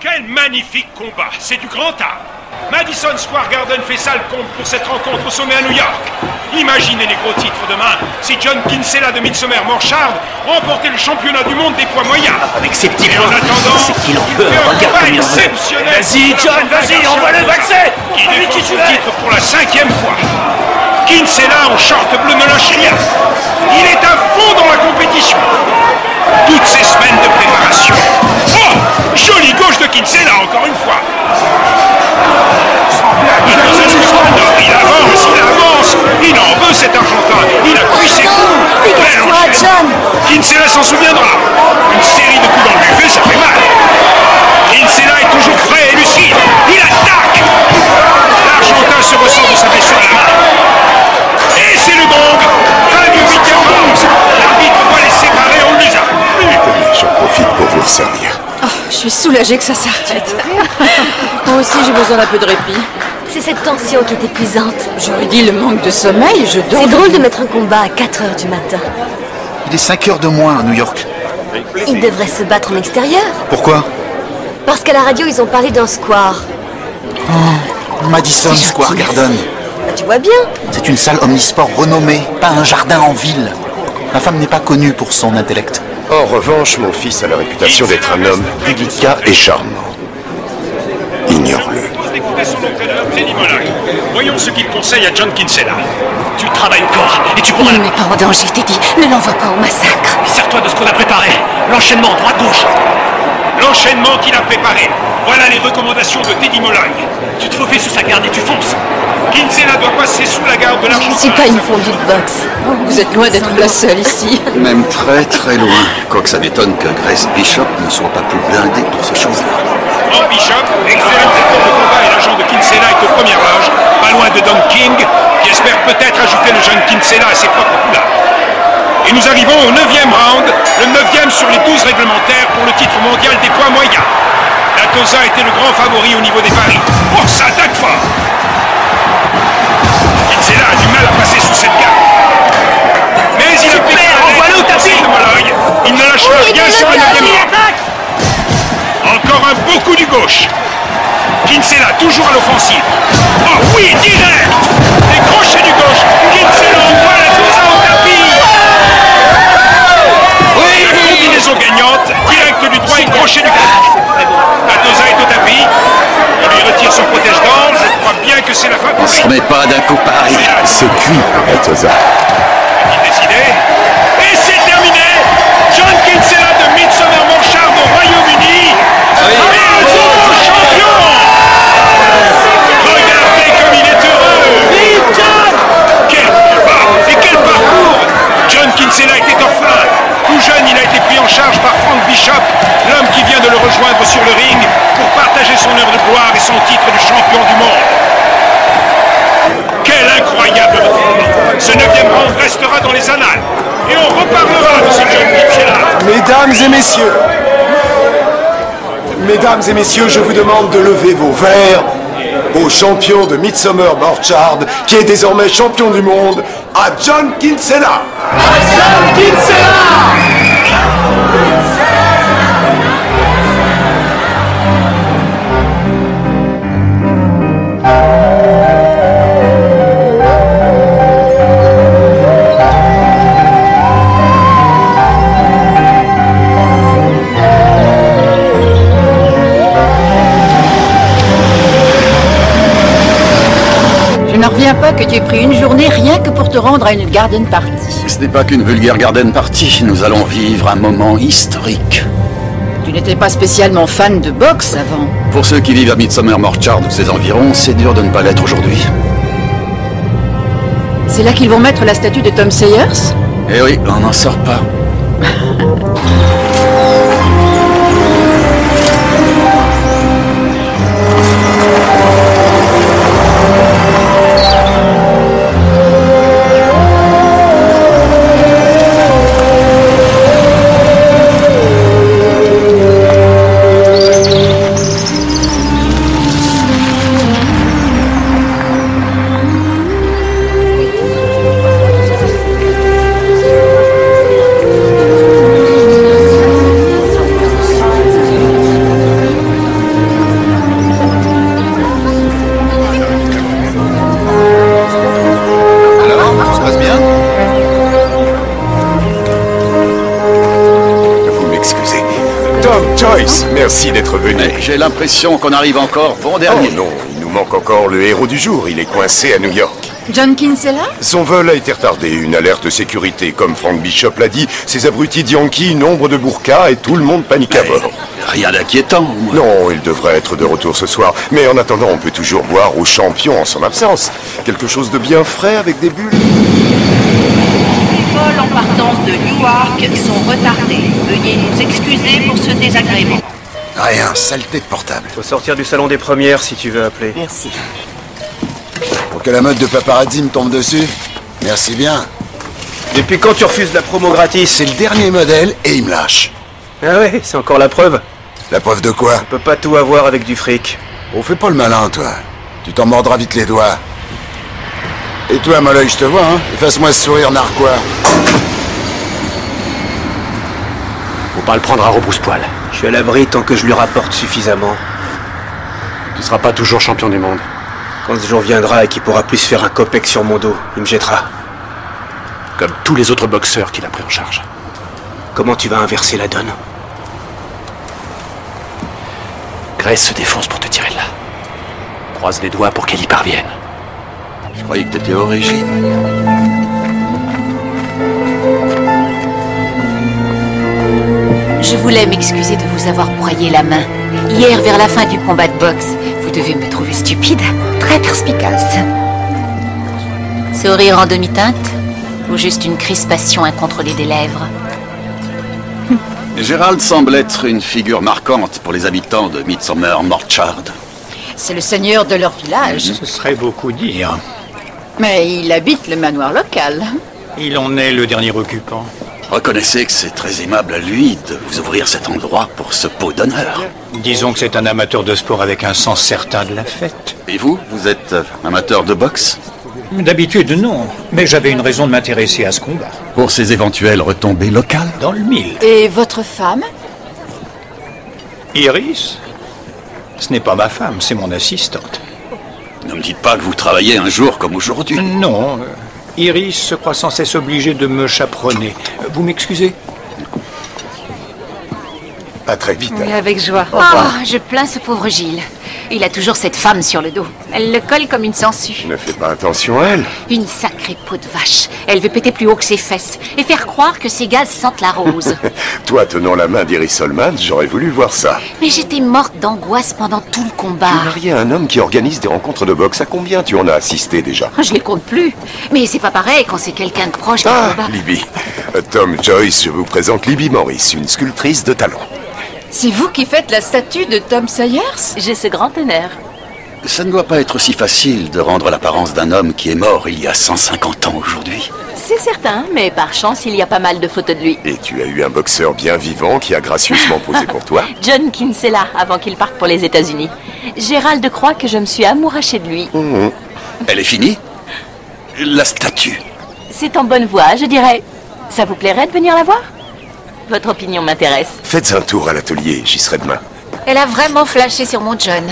Quel magnifique combat! C'est du grand art! Madison Square Garden fait sale compte pour cette rencontre au sommet à New York. Imaginez les gros titres demain si John Kinsella de Midsomer Morchard remportait le championnat du monde des poids moyens. Avec ses petits points, en attendant, c'est qu'il en veut. Regarde comme il en veut. Vas-y, John, vas-y, envoie-le vaccin. Qui défend son titre pour la 5e fois. Kinsella en short bleu ne lâche rien. Il est à fond dans la compétition. Toutes ces semaines de préparation. Oh, jolie gauche de Kinsella encore une fois. Il avance, il en veut cet Argentin, il appuie ses coups. Dégage-toi, John. Kinsella s'en souviendra. Une série de coups dans le buffet, ça fait mal. Kinsella est toujours frais et lucide, il attaque. L'Argentin se ressent de sa blessure à la main. Et c'est le gong, fin du 8e round. L'arbitre doit les séparer, on ne les a plus. J'en profite pour vous servir. Oh, je suis soulagée que ça s'arrête. Moi aussi, j'ai besoin d'un peu de répit. C'est cette tension qui est épuisante. J'aurais dit le manque de sommeil, je dors. C'est drôle de mettre un combat à 4 heures du matin. Il est 5 heures de moins à New York. Ils devraient se battre en extérieur. Pourquoi? Parce qu'à la radio, ils ont parlé d'un square. Oh, Madison Square Garden. Bah, tu vois bien. C'est une salle omnisport renommée, pas un jardin en ville. Ma femme n'est pas connue pour son intellect. En revanche, mon fils a la réputation d'être un homme délicat et charmant. Ignore-le. Voyons ce qu'il conseille à John Kinsella. Tu travailles encore et tu pourras... Il n'est pas en danger, Teddy. Ne l'envoie pas au massacre. Sers-toi de ce qu'on a préparé. L'enchaînement droite-gauche. L'enchaînement qu'il a préparé. Voilà les recommandations de Teddy Molloy. Tu te faufiles sous sa garde et tu fonces. Kinsella doit passer sous la garde de l'Argentin. C'est pas une fondue de boxe. Vous êtes loin d'être la seule ici. Même très très loin. Quoique ça m'étonne que Grace Bishop ne soit pas plus blindée pour ces choses-là. Frank Bishop, excellent acteur de combat et l'agent de Kinsella est au premier âge, pas loin de Don King, qui espère peut-être ajouter le jeune Kinsella à ses propres couleurs. Et nous arrivons au 9e round, le 9e sur les 12 réglementaires pour le titre mondial des poids moyens. La Tosa était le grand favori au niveau des paris. Oh, ça attaque fort! Kinsella a du mal à passer sous cette garde. Mais il a pu envoie-le au tapis de Molloy. Il ne lâchera rien sur le 9e round. Encore un beau coup du gauche. Kinsella toujours à l'offensive. Oh oui, direct! Les crochets du gauche. Kinsella envoie la Tosa au tapis. Oui, la combinaison gagnante. Direct du droit et crochet du gauche. La Tosa est au tapis. On lui retire son protège-dents. Je crois bien que c'est la fin pour On lui. s'en met pas d'un coup pareil. C'est cuit par la Tosa. Est-il décidé? Et c'est terminé! John Kinsella de Midsomer Morchard au Royaume-Uni. Nouveau champion! Regardez comme il est heureux! Quel combat et quel parcours! John Kinsella était orphelin. Tout jeune, il a été pris en charge par Frank Bishop, l'homme qui vient de le rejoindre sur le ring pour partager son heure de gloire et son titre de champion du monde. Quel incroyable retournement! Ce 9e round restera dans les annales. Et on reparlera de ce John Kinsella. Mesdames et messieurs, je vous demande de lever vos verres au champion de Midsomer Morchard, qui est désormais champion du monde, à John Kinsella. John Kinsella! Je n'en reviens pas que tu aies pris une journée rien que pour te rendre à une garden party. Ce n'est pas qu'une vulgaire garden party. Nous allons vivre un moment historique. Tu n'étais pas spécialement fan de boxe avant. Pour ceux qui vivent à Midsomer Morchard ou ses environs, c'est dur de ne pas l'être aujourd'hui. C'est là qu'ils vont mettre la statue de Tom Sayers? Eh oui, on n'en sort pas. Merci d'être venu. Mais j'ai l'impression qu'on arrive encore bon dernier. Oh non, il nous manque encore le héros du jour. Il est coincé à New York. John Kinsella? Son vol a été retardé. Une alerte de sécurité. Comme Frank Bishop l'a dit, ces abrutis de Yankees, nombre de burkas et tout le monde panique à bord. Rien d'inquiétant. Non, il devrait être de retour ce soir. Mais en attendant, on peut toujours boire au champion en son absence. Quelque chose de bien frais avec des bulles. Les vols en partance de Newark sont retardés. Veuillez nous excuser pour ce désagrément. Rien, saleté de portable. Faut sortir du salon des premières si tu veux appeler. Merci. Pour que la mode de paparazzi me tombe dessus. Merci bien. Depuis quand tu refuses la promo gratis? C'est le dernier modèle et il me lâche. Ah ouais, c'est encore la preuve. La preuve de quoi? On peut pas tout avoir avec du fric. Oh, fais pas le malin, toi. Tu t'en mordras vite les doigts. Et toi, Molloy, je te vois, hein? Efface-moi ce sourire narquois. Faut pas le prendre à rebrousse-poil. Je suis à l'abri tant que je lui rapporte suffisamment. Tu seras pas toujours champion du monde. Quand ce jour viendra et qu'il pourra plus se faire un copec sur mon dos, il me jettera. Comme tous les autres boxeurs qu'il a pris en charge. Comment tu vas inverser la donne? Grace se défonce pour te tirer de là. Croise les doigts pour qu'elle y parvienne. Je croyais que t'étais au régime. Je voulais m'excuser de vous avoir broyé la main. Hier, vers la fin du combat de boxe, vous devez me trouver stupide, très perspicace. Sourire en demi-teinte ou juste une crispation incontrôlée des lèvres? Gérald semble être une figure marquante pour les habitants de Midsomer Morchard. C'est le seigneur de leur village. Ce serait beaucoup dire. Mais il habite le manoir local. Il en est le dernier occupant. Reconnaissez que c'est très aimable à lui de vous ouvrir cet endroit pour ce pot d'honneur. Disons que c'est un amateur de sport avec un sens certain de la fête. Et vous, vous êtes amateur de boxe? D'habitude, non. Mais j'avais une raison de m'intéresser à ce combat. Pour ses éventuelles retombées locales? Dans le mille. Et votre femme? Iris? Ce n'est pas ma femme, c'est mon assistante. Ne me dites pas que vous travaillez un jour comme aujourd'hui. Non. Iris se croit sans cesse obligée de me chaperonner. Vous m'excusez? À très vite. Oui, avec joie. Oh, je plains ce pauvre Gilles. Il a toujours cette femme sur le dos. Elle le colle comme une sangsue. Ne fais pas attention à elle. Une sacrée peau de vache. Elle veut péter plus haut que ses fesses et faire croire que ses gaz sentent la rose. Toi, tenant la main d'Iris Solman, j'aurais voulu voir ça. Mais j'étais morte d'angoisse pendant tout le combat. Tu es mariée à un homme qui organise des rencontres de boxe. À combien tu en as assisté déjà? Je les compte plus. Mais c'est pas pareil quand c'est quelqu'un de proche d'un combat. Libby. Tom Joyce, je vous présente Libby Morris, une sculptrice de talent. C'est vous qui faites la statue de Tom Sayers? J'ai ce grand honneur. Ça ne doit pas être si facile de rendre l'apparence d'un homme qui est mort il y a 150 ans aujourd'hui. C'est certain, mais par chance, il y a pas mal de photos de lui. Et tu as eu un boxeur bien vivant qui a gracieusement posé pour toi? John Kinsella, avant qu'il parte pour les États-Unis. Gérald croit que je me suis amourachée de lui. Elle est finie? La statue? C'est en bonne voie, je dirais. Ça vous plairait de venir la voir? Votre opinion m'intéresse. Faites un tour à l'atelier, j'y serai demain. Elle a vraiment flashé sur mon John.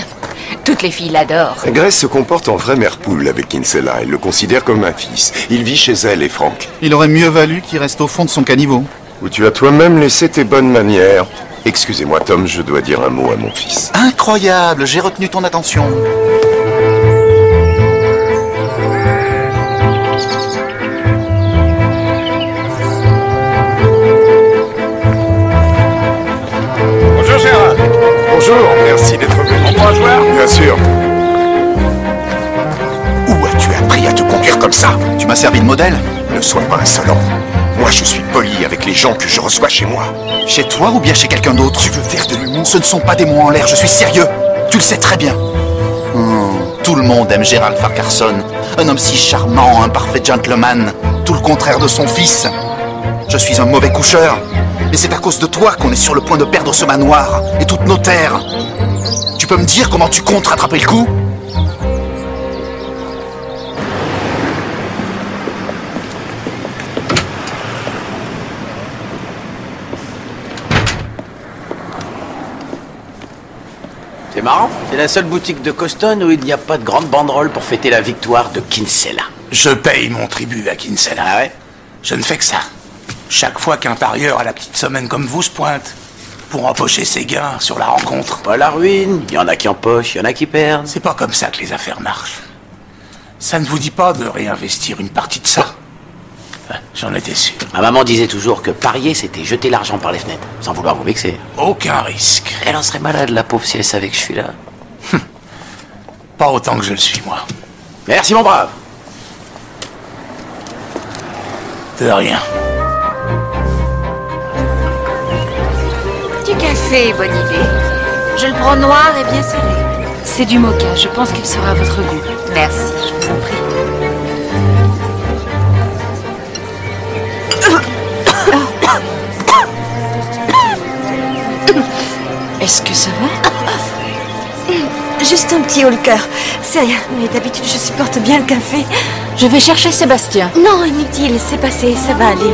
Toutes les filles l'adorent. Grace se comporte en vraie mère poule avec Kinsella. Elle le considère comme un fils. Il vit chez elle et Frank. Il aurait mieux valu qu'il reste au fond de son caniveau. Où tu as toi-même laissé tes bonnes manières. Excusez-moi, Tom, je dois dire un mot à mon fils. Incroyable, j'ai retenu ton attention. Bonjour Gérald. Bonjour, merci d'être venu. On pourra se voir? Bien sûr. Où as-tu appris à te conduire comme ça? Tu m'as servi de modèle? Ne sois pas insolent. Moi, je suis poli avec les gens que je reçois chez moi. Chez toi ou bien chez quelqu'un d'autre? Tu veux faire de l'humour? Ce ne sont pas des mots en l'air, je suis sérieux. Tu le sais très bien. Tout le monde aime Gérald Farquharson. Un homme si charmant, un parfait gentleman. Tout le contraire de son fils. Je suis un mauvais coucheur. Mais c'est à cause de toi qu'on est sur le point de perdre ce manoir et toutes nos terres. Tu peux me dire comment tu comptes rattraper le coup? C'est marrant, c'est la seule boutique de Coston où il n'y a pas de grande banderole pour fêter la victoire de Kinsella. Je paye mon tribut à Kinsella. Ah ouais? Je ne fais que ça. Chaque fois qu'un parieur à la petite semaine comme vous se pointe, pour empocher ses gains sur la rencontre. Pas la ruine, il y en a qui empochent, il y en a qui perdent. C'est pas comme ça que les affaires marchent. Ça ne vous dit pas de réinvestir une partie de ça? J'en étais sûr. Ma maman disait toujours que parier, c'était jeter l'argent par les fenêtres, sans vouloir vous vexer. Aucun risque. Elle en serait malade, la pauvre, si elle savait que je suis là. Pas autant que je le suis, moi. Merci, mon brave. De rien. Du café, bonne idée. Je le prends noir et bien serré. C'est du mocha, je pense qu'il sera à votre goût. Merci, je vous en prie. Est-ce que ça va? Juste un petit haut le cœur. C'est rien, mais d'habitude je supporte bien le café. Je vais chercher Sébastien. Non, inutile, c'est passé, ça va aller.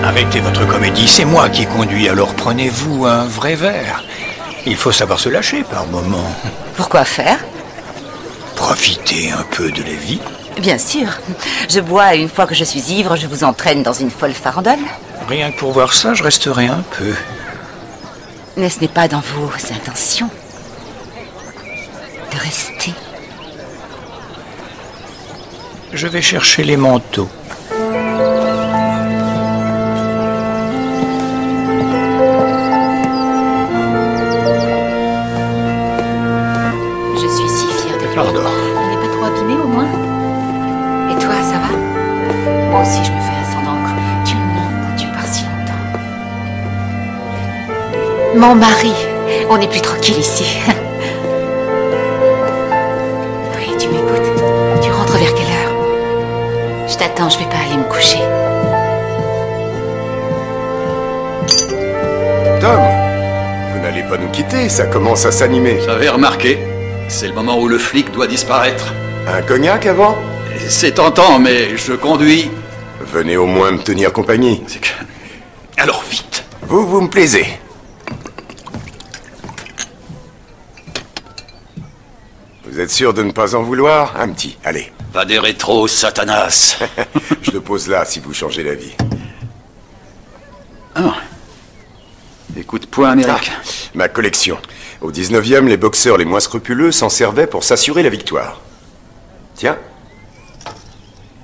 Arrêtez votre comédie, c'est moi qui conduis, alors prenez-vous un vrai verre. Il faut savoir se lâcher par moments. Pourquoi faire? Profiter un peu de la vie. Bien sûr. Je bois et une fois que je suis ivre, je vous entraîne dans une folle farandole. Rien que pour voir ça, je resterai un peu. Mais ce n'est pas dans vos intentions de rester. Je vais chercher les manteaux. Je suis si fière de lui. Pardon. Il n'est pas trop abîmé au moins? Et toi, ça va? Moi aussi, je me fais un sang d'encre. Tu me manques quand tu pars si longtemps. Mon mari, on n'est plus tranquille ici. Oui, tu m'écoutes? Tu rentres vers quelle heure? Je t'attends, je vais pas aller me coucher. Tom, vous n'allez pas nous quitter, ça commence à s'animer. J'avais remarqué. C'est le moment où le flic doit disparaître. Un cognac avant? C'est tentant, mais je conduis. Venez au moins me tenir compagnie. Alors vite. Vous me plaisez. Vous êtes sûr de ne pas en vouloir? Un petit, allez. Pas des rétros, Satanas. Je le pose là si vous changez d'avis. Ah. Écoute, point Amérique. Ma collection. Au 19e, les boxeurs les moins scrupuleux s'en servaient pour s'assurer la victoire. Tiens.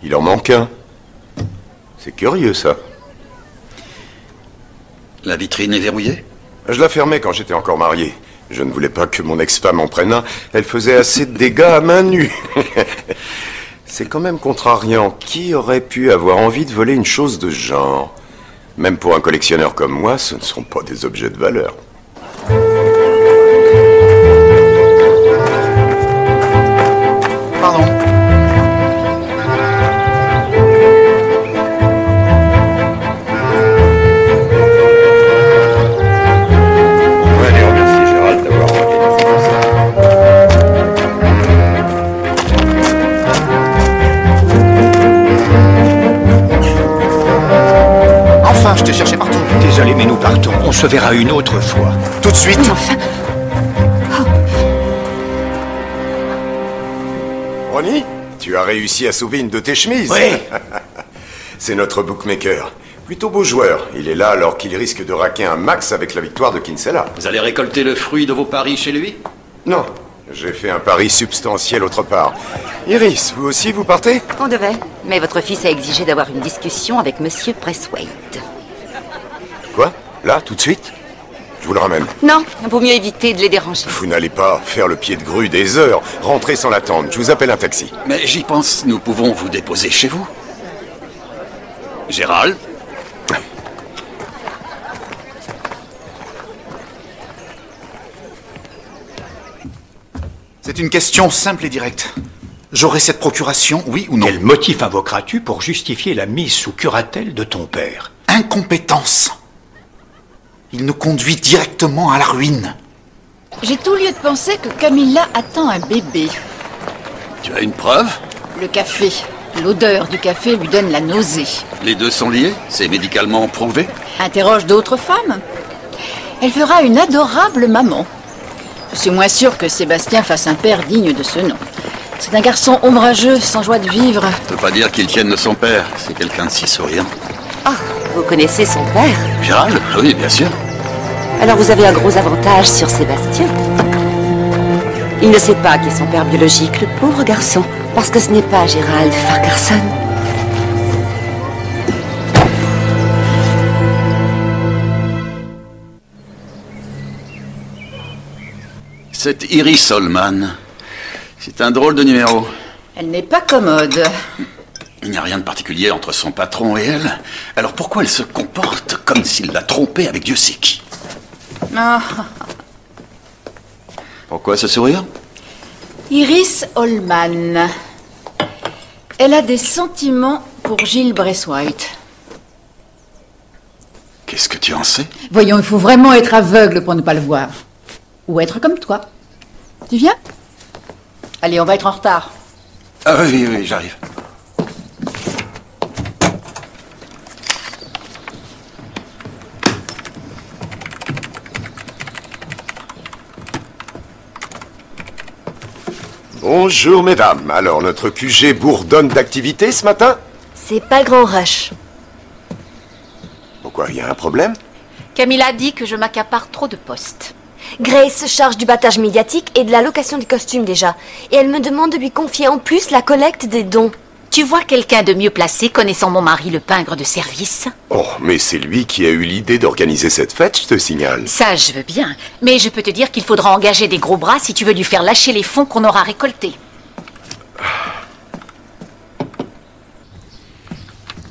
Il en manque un. C'est curieux, ça. La vitrine est verrouillée? Je la fermais quand j'étais encore marié. Je ne voulais pas que mon ex-femme en prenne un. Elle faisait assez de dégâts à main nue. C'est quand même contrariant. Qui aurait pu avoir envie de voler une chose de ce genre? Même pour un collectionneur comme moi, ce ne sont pas des objets de valeur. Pardon. Allez, remercie Gérald d'avoir organisé tout ça. Enfin, je t'ai cherché partout. Désolé, mais nous partons. On se verra une autre fois. Tout de suite. Enfin. Ronnie, tu as réussi à sauver une de tes chemises. Oui. C'est notre bookmaker. Plutôt beau joueur. Il est là alors qu'il risque de raquer un max avec la victoire de Kinsella. Vous allez récolter le fruit de vos paris chez lui? Non, j'ai fait un pari substantiel autre part. Iris, vous aussi vous partez? On devait, mais votre fils a exigé d'avoir une discussion avec Monsieur Presswaite. Quoi? Là, tout de suite? Je vous le ramène. Non, vaut mieux éviter de les déranger. Vous n'allez pas faire le pied de grue des heures. Rentrez sans l'attendre. Je vous appelle un taxi. Mais j'y pense, nous pouvons vous déposer chez vous. Gérald? C'est une question simple et directe. J'aurai cette procuration, oui ou non? Quel motif invoqueras-tu pour justifier la mise sous curatelle de ton père? Incompétence. Il nous conduit directement à la ruine. J'ai tout lieu de penser que Camilla attend un bébé. Tu as une preuve? Le café. L'odeur du café lui donne la nausée. Les deux sont liés? C'est médicalement prouvé? Interroge d'autres femmes. Elle fera une adorable maman. Je suis moins sûre que Sébastien fasse un père digne de ce nom. C'est un garçon ombrageux, sans joie de vivre. Ça veut pas dire qu'il tienne de son père. C'est quelqu'un de si souriant. Ah, vous connaissez son père? Gérald? Oui, bien sûr. Alors vous avez un gros avantage sur Sébastien. Il ne sait pas qui est son père biologique, le pauvre garçon. Parce que ce n'est pas Gérald Farquharson. C'est Iris Holman. C'est un drôle de numéro. Elle n'est pas commode. Il n'y a rien de particulier entre son patron et elle. Alors pourquoi elle se comporte comme s'il l'a trompée avec Dieu sait qui? Ah. Pourquoi ce sourire? Iris Holman. Elle a des sentiments pour Gilles Braithwaite. Qu'est-ce que tu en sais? Voyons, il faut vraiment être aveugle pour ne pas le voir. Ou être comme toi. Tu viens? Allez, on va être en retard. Ah oui, oui, j'arrive. Bonjour mesdames, alors notre QG bourdonne d'activité ce matin? C'est pas le grand rush. Pourquoi, il y a un problème? Camilla dit que je m'accapare trop de postes. Grace se charge du battage médiatique et de la location des costumes déjà. Et elle me demande de lui confier en plus la collecte des dons. Tu vois quelqu'un de mieux placé connaissant mon mari, le pingre de service? Oh, mais c'est lui qui a eu l'idée d'organiser cette fête, je te signale. Ça, je veux bien. Mais je peux te dire qu'il faudra engager des gros bras si tu veux lui faire lâcher les fonds qu'on aura récoltés.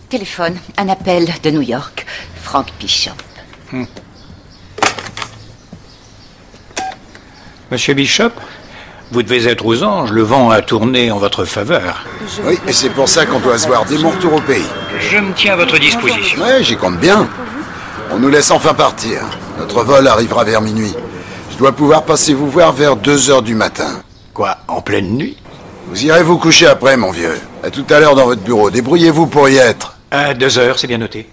Téléphone, un appel de New York. Frank Bishop. Monsieur Bishop, vous devez être aux anges, le vent a tourné en votre faveur. Oui, et c'est pour ça qu'on doit se voir dès mon retour au pays. Je me tiens à votre disposition. Ouais, j'y compte bien. On nous laisse enfin partir. Notre vol arrivera vers minuit. Je dois pouvoir passer vous voir vers 2h du matin. Quoi, en pleine nuit? Vous irez vous coucher après, mon vieux. À tout à l'heure dans votre bureau. Débrouillez-vous pour y être. À 2h, c'est bien noté.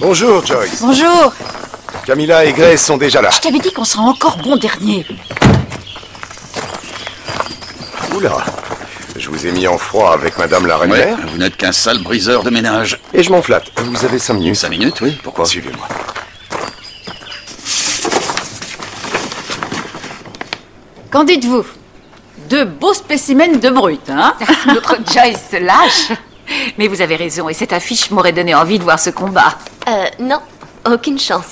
Bonjour, Joyce. Bonjour. Camilla et Grace sont déjà là. Je t'avais dit qu'on sera encore bon dernier. Oula, je vous ai mis en froid avec Madame la Reine Mère. Vous n'êtes qu'un sale briseur de ménage. Et je m'en flatte. Vous avez 5 minutes. 5 minutes, oui. Pourquoi? Suivez-moi. Qu'en dites-vous? Deux beaux spécimens de brut, hein? Notre Joyce se lâche. Mais vous avez raison, et cette affiche m'aurait donné envie de voir ce combat. Non, aucune chance.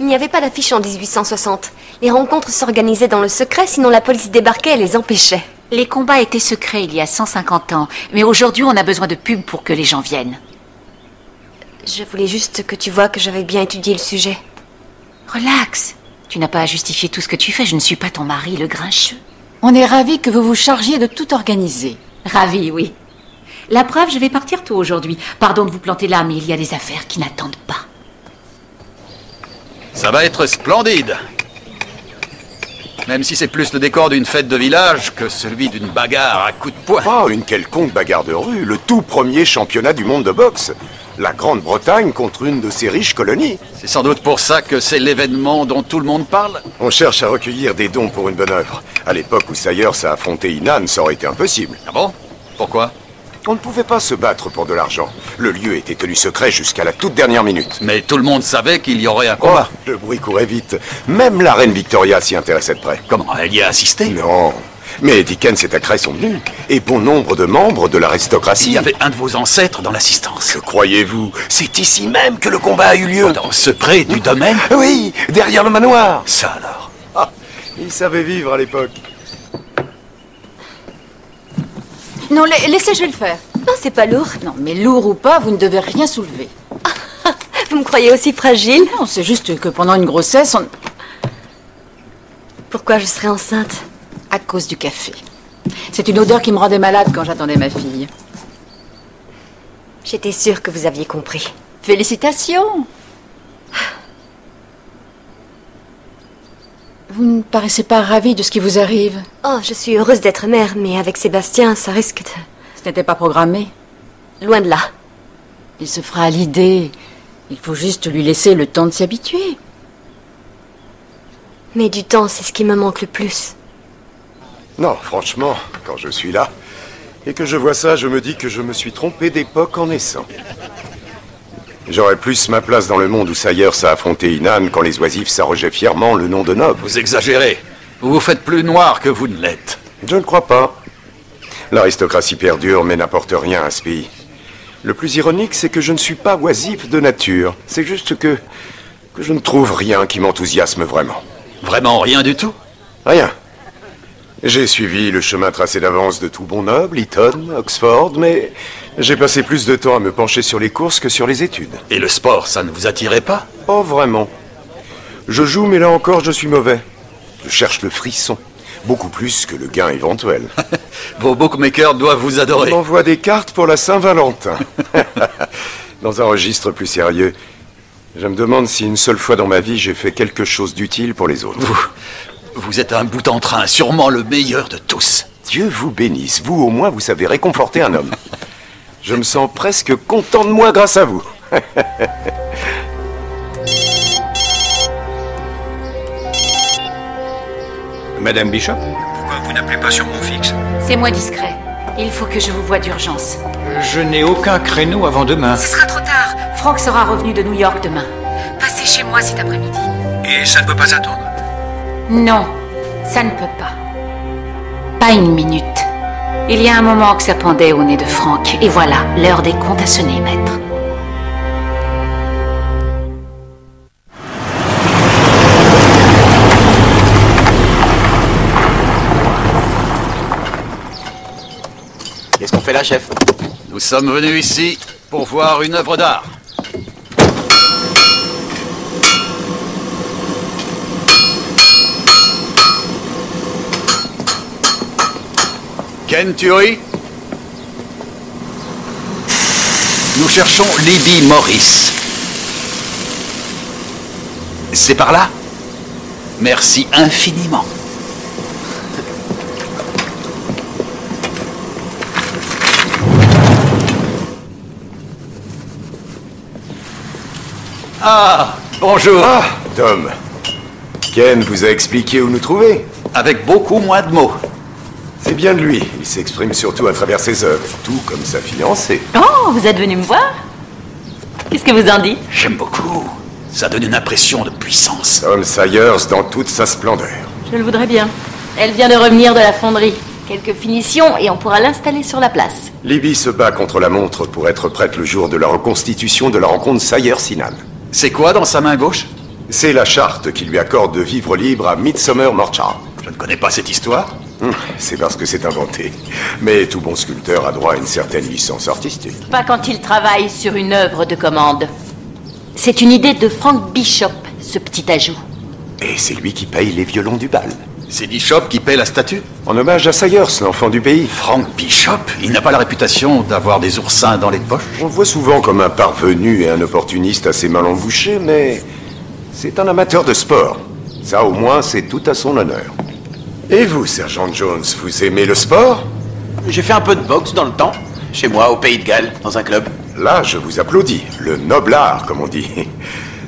Il n'y avait pas d'affiche en 1860. Les rencontres s'organisaient dans le secret, sinon la police débarquait et les empêchait. Les combats étaient secrets il y a 150 ans, mais aujourd'hui on a besoin de pubs pour que les gens viennent. Je voulais juste que tu vois que j'avais bien étudié le sujet. Relax. Tu n'as pas à justifier tout ce que tu fais, je ne suis pas ton mari, le grincheux. On est ravis que vous vous chargiez de tout organiser. Ravis, oui. La preuve, je vais partir tôt aujourd'hui. Pardon de vous planter là, mais il y a des affaires qui n'attendent pas. Ça va être splendide. Même si c'est plus le décor d'une fête de village que celui d'une bagarre à coups de poing. Pas une quelconque bagarre de rue, le tout premier championnat du monde de boxe. La Grande-Bretagne contre une de ses riches colonies. C'est sans doute pour ça que c'est l'événement dont tout le monde parle. On cherche à recueillir des dons pour une bonne œuvre. À l'époque où Sayers a affronté Inan, ça aurait été impossible. Ah bon? Pourquoi? On ne pouvait pas se battre pour de l'argent. Le lieu était tenu secret jusqu'à la toute dernière minute. Mais tout le monde savait qu'il y aurait un combat. Oh, le bruit courait vite. Même la reine Victoria s'y intéressait de près. Comment? Elle y a assisté? Non. Mais Dickens et Thackeray sont venus. Et bon nombre de membres de l'aristocratie. Il y avait un de vos ancêtres dans l'assistance. Que croyez-vous? C'est ici même que le combat a eu lieu. Dans le secret du domaine? Oui, derrière le manoir. Ça alors? Ah, ils savaient vivre à l'époque. Non, laissez, je vais le faire. Non, c'est pas lourd. Non, mais lourd ou pas, vous ne devez rien soulever. Vous me croyez aussi fragile? Non, c'est juste que pendant une grossesse, on... Pourquoi je serais enceinte? À cause du café. C'est une odeur qui me rendait malade quand j'attendais ma fille. J'étais sûre que vous aviez compris. Félicitations! Vous ne paraissez pas ravie de ce qui vous arrive. Oh, je suis heureuse d'être mère, mais avec Sébastien, ça risque de... Ce n'était pas programmé. Loin de là. Il se fera à l'idée. Il faut juste lui laisser le temps de s'y habituer. Mais du temps, c'est ce qui me manque le plus. Non, franchement, quand je suis là, et que je vois ça, je me dis que je me suis trompé d'époque en naissant. J'aurais plus ma place dans le monde où Sayers a affronté Inan quand les oisifs s'arrogeaient fièrement le nom de noble. Vous exagérez. Vous vous faites plus noir que vous ne l'êtes. Je ne crois pas. L'aristocratie perdure, mais n'apporte rien à ce pays. Le plus ironique, c'est que je ne suis pas oisif de nature. C'est juste que je ne trouve rien qui m'enthousiasme vraiment. Vraiment rien du tout? Rien. J'ai suivi le chemin tracé d'avance de tout bon noble, Eton, Oxford, mais j'ai passé plus de temps à me pencher sur les courses que sur les études. Et le sport, ça ne vous attirait pas? Oh, vraiment. Je joue, mais là encore, je suis mauvais. Je cherche le frisson, beaucoup plus que le gain éventuel. Vos bookmakers doivent vous adorer. On m'envoie des cartes pour la Saint-Valentin. Dans un registre plus sérieux, je me demande si une seule fois dans ma vie, j'ai fait quelque chose d'utile pour les autres. Vous êtes un bout en train, sûrement le meilleur de tous. Dieu vous bénisse. Vous, au moins, vous savez réconforter un homme. Je me sens presque content de moi grâce à vous. Madame Bishop, pourquoi vous n'appelez pas sur mon fixe? C'est moins discret. Il faut que je vous voie d'urgence. Je n'ai aucun créneau avant demain. Ce sera trop tard. Frank sera revenu de New York demain. Passez chez moi cet après-midi. Et ça ne peut pas attendre? Non, ça ne peut pas. Pas une minute. Il y a un moment que ça pendait au nez de Frank. Et voilà, l'heure des comptes a sonné, maître. Qu'est-ce qu'on fait là, chef? Nous sommes venus ici pour voir une œuvre d'art. Ken Turi? Nous cherchons Libby Morris. C'est par là? Merci infiniment. Ah, bonjour. Ah, Tom. Ken vous a expliqué où nous trouver? Avec beaucoup moins de mots. C'est bien de lui. Il s'exprime surtout à travers ses œuvres, tout comme sa fiancée. Oh, vous êtes venu me voir? Qu'est-ce que vous en dites? J'aime beaucoup. Ça donne une impression de puissance. Tom Sayers dans toute sa splendeur. Je le voudrais bien. Elle vient de revenir de la fonderie. Quelques finitions et on pourra l'installer sur la place. Libby se bat contre la montre pour être prête le jour de la reconstitution de la rencontre Sayers-Inan. C'est quoi dans sa main gauche? C'est la charte qui lui accorde de vivre libre à Midsomer Morchard. Je ne connais pas cette histoire. C'est parce que c'est inventé. Mais tout bon sculpteur a droit à une certaine licence artistique. Pas quand il travaille sur une œuvre de commande. C'est une idée de Frank Bishop, ce petit ajout. Et c'est lui qui paye les violons du bal. C'est Bishop qui paie la statue? En hommage à Sayers, l'enfant du pays. Frank Bishop? Il n'a pas la réputation d'avoir des oursins dans les poches? On le voit souvent comme un parvenu et un opportuniste assez mal embouché, mais c'est un amateur de sport. Ça, au moins, c'est tout à son honneur. Et vous, Sergent Jones, vous aimez le sport? J'ai fait un peu de boxe dans le temps. Chez moi, au Pays de Galles, dans un club. Là, je vous applaudis. Le noble art, comme on dit.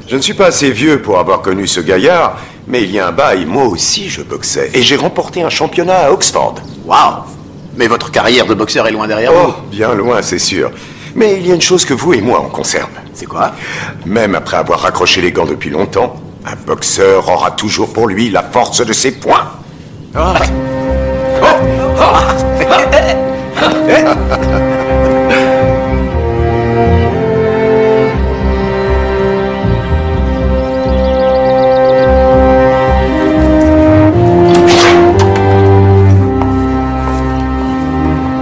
Je ne suis pas assez vieux pour avoir connu ce gaillard, mais il y a un bail, moi aussi je boxais. Et j'ai remporté un championnat à Oxford. Waouh! Mais votre carrière de boxeur est loin derrière vous. Oh, bien loin, c'est sûr. Mais il y a une chose que vous et moi, on conserve. C'est quoi? Même après avoir raccroché les gants depuis longtemps, un boxeur aura toujours pour lui la force de ses poings. Oh.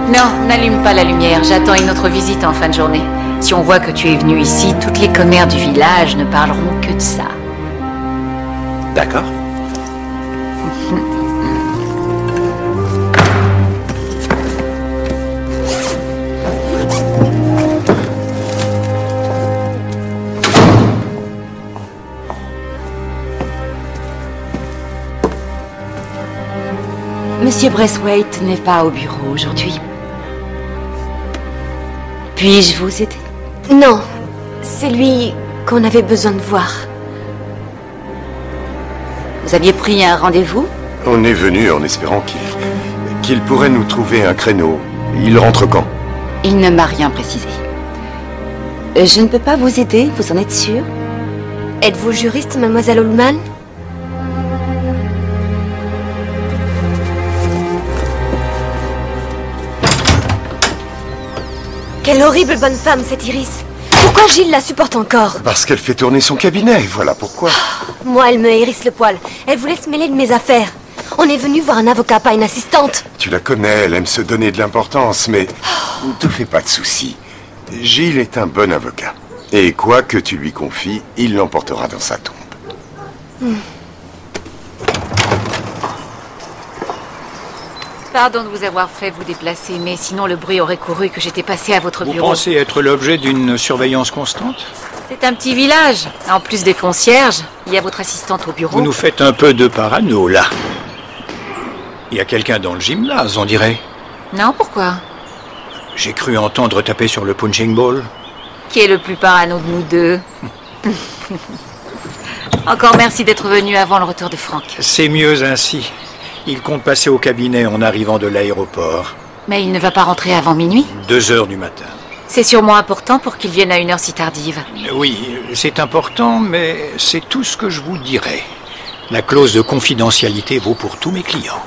Non, n'allume pas la lumière. J'attends une autre visite en fin de journée. Si on voit que tu es venu ici, toutes les commères du village ne parleront que de ça. D'accord. Monsieur Braithwaite n'est pas au bureau aujourd'hui. Puis-je vous aider? Non, c'est lui qu'on avait besoin de voir. Vous aviez pris un rendez-vous? On est venu en espérant qu'il pourrait nous trouver un créneau. Il rentre quand? Il ne m'a rien précisé. Je ne peux pas vous aider, vous en êtes sûr? Êtes-vous juriste, mademoiselle Oldman? Quelle horrible bonne femme, cette Iris. Pourquoi Gilles la supporte encore? Parce qu'elle fait tourner son cabinet, voilà pourquoi. Moi, elle me hérisse le poil. Elle voulait se mêler de mes affaires. On est venu voir un avocat, pas une assistante. Tu la connais, elle aime se donner de l'importance, mais ne te fais pas de soucis. Gilles est un bon avocat. Et quoi que tu lui confies, il l'emportera dans sa tombe. Pardon de vous avoir fait vous déplacer, mais sinon le bruit aurait couru que j'étais passé à votre bureau. Vous pensez être l'objet d'une surveillance constante? C'est un petit village. En plus des concierges, il y a votre assistante au bureau. Vous nous faites un peu de parano, là. Il y a quelqu'un dans le gymnase, on dirait. Non, pourquoi? J'ai cru entendre taper sur le punching ball. Qui est le plus parano de nous deux? Encore merci d'être venu avant le retour de Franck. C'est mieux ainsi. Il compte passer au cabinet en arrivant de l'aéroport. Mais il ne va pas rentrer avant minuit? 2 heures du matin. C'est sûrement important pour qu'il vienne à une heure si tardive. Oui, c'est important, mais c'est tout ce que je vous dirai. La clause de confidentialité vaut pour tous mes clients.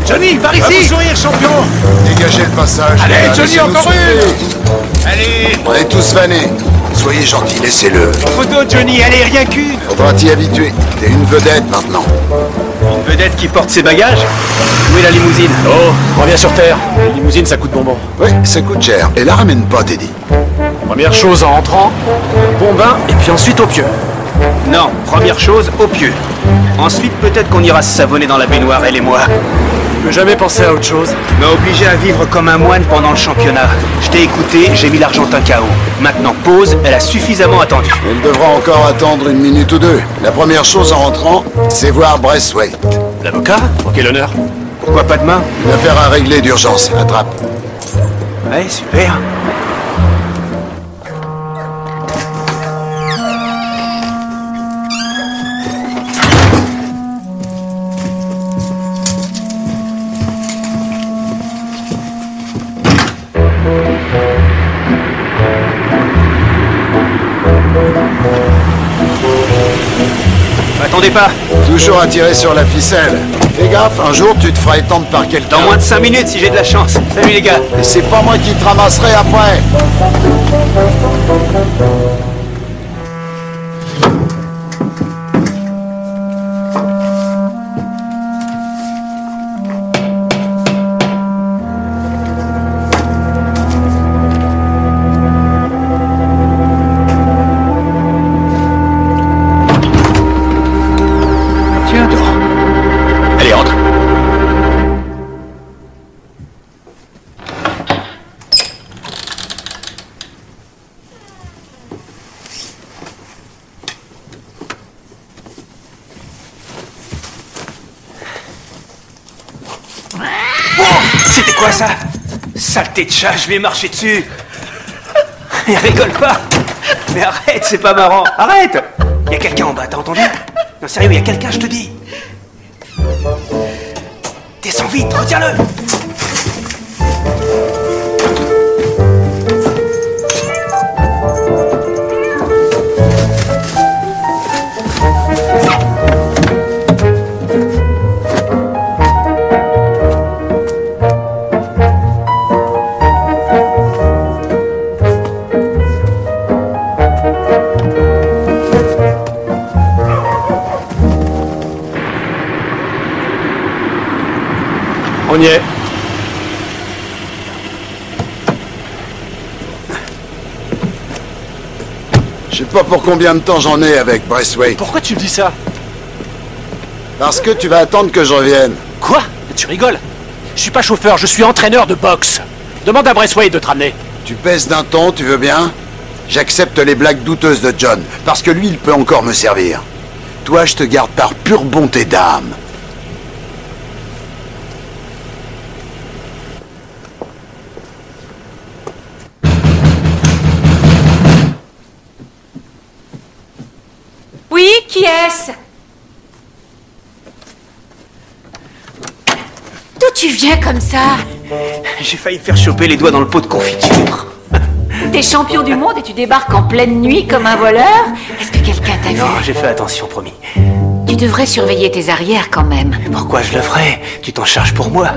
Johnny, par ici! Vous sourire, champion! Dégagez le passage. Allez, Johnny, encore une! Allez! On est tous fanés. Soyez gentils, laissez-le. Photo, Johnny, allez, rien qu'une! Faudra t'y habituer. T'es une vedette maintenant. Une vedette qui porte ses bagages? Où est la limousine? Oh, reviens sur Terre. La limousine, ça coûte bonbon. Oui, ça coûte cher. Et la ramène pas, Teddy. Première chose en rentrant, bon bain, et puis ensuite au pieu. Non, première chose, au pieu. Ensuite, peut-être qu'on ira se savonner dans la baignoire, elle et moi. Je peux jamais penser à autre chose. M'a obligé à vivre comme un moine pendant le championnat. Je t'ai écouté, j'ai mis l'Argentin KO. Maintenant, pause, elle a suffisamment attendu. Elle devra encore attendre 1 minute ou 2. La première chose en rentrant, c'est voir Braithwaite. L'avocat? Pour quel honneur? Pourquoi pas demain? Une affaire à régler d'urgence. Attrape. Ouais, super. Attendez pas. Toujours à tirer sur la ficelle. Fais gaffe, un jour tu te feras étendre par quelqu'un. Dans moins de 5 minutes si j'ai de la chance. Salut les gars. Et c'est pas moi qui te ramasserai après. C'était quoi ça? Saleté de chat, je vais marcher dessus. Il rigole pas. Mais arrête, c'est pas marrant. Arrête. Il y a quelqu'un en bas, t'as entendu? Non, sérieux, il y a quelqu'un, je te dis. Descends vite, retiens-le. On y est. Je sais pas pour combien de temps j'en ai avec Braithwaite. Pourquoi tu me dis ça? Parce que tu vas attendre que je revienne. Quoi? Tu rigoles? Je suis pas chauffeur, je suis entraîneur de boxe. Demande à Braithwaite de te ramener. Tu pèses d'un ton, tu veux bien? J'accepte les blagues douteuses de John, parce que lui, il peut encore me servir. Toi, je te garde par pure bonté d'âme. est-ce? D'où tu viens comme ça? J'ai failli faire choper les doigts dans le pot de confiture. T'es champion du monde et tu débarques en pleine nuit comme un voleur? Est-ce que quelqu'un t'a vu? Non, j'ai fait attention, promis. Tu devrais surveiller tes arrières quand même. Pourquoi je le ferais? Tu t'en charges pour moi.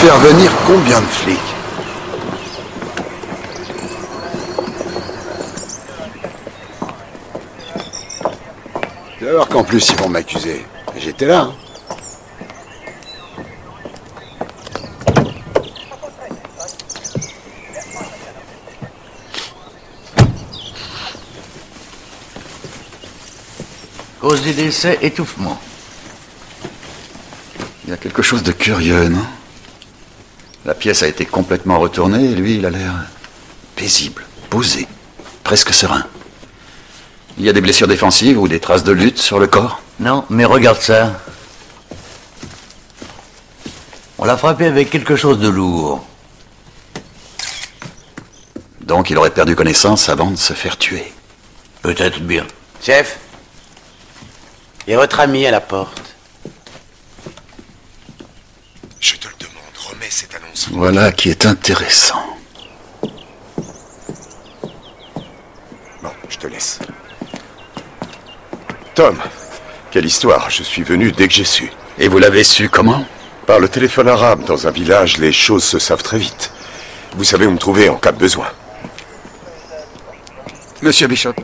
Faire venir combien de flics? Tu vas voir qu'en plus ils vont m'accuser. J'étais là. Hein. Cause des décès, étouffement. Il y a quelque chose de curieux, non? La pièce a été complètement retournée et lui, il a l'air paisible, posé, presque serein. Il y a des blessures défensives ou des traces de lutte sur le corps? Non, mais regarde ça. On l'a frappé avec quelque chose de lourd. Donc il aurait perdu connaissance avant de se faire tuer. Peut-être bien. Chef, et votre ami à la porte? Je te le demande, remets cette annonce. Voilà qui est intéressant. Bon, je te laisse. Tom, quelle histoire. Je suis venu dès que j'ai su. Et vous l'avez su comment? Par le téléphone arabe. Dans un village, les choses se savent très vite. Vous savez où me trouver en cas de besoin. Monsieur Bishop,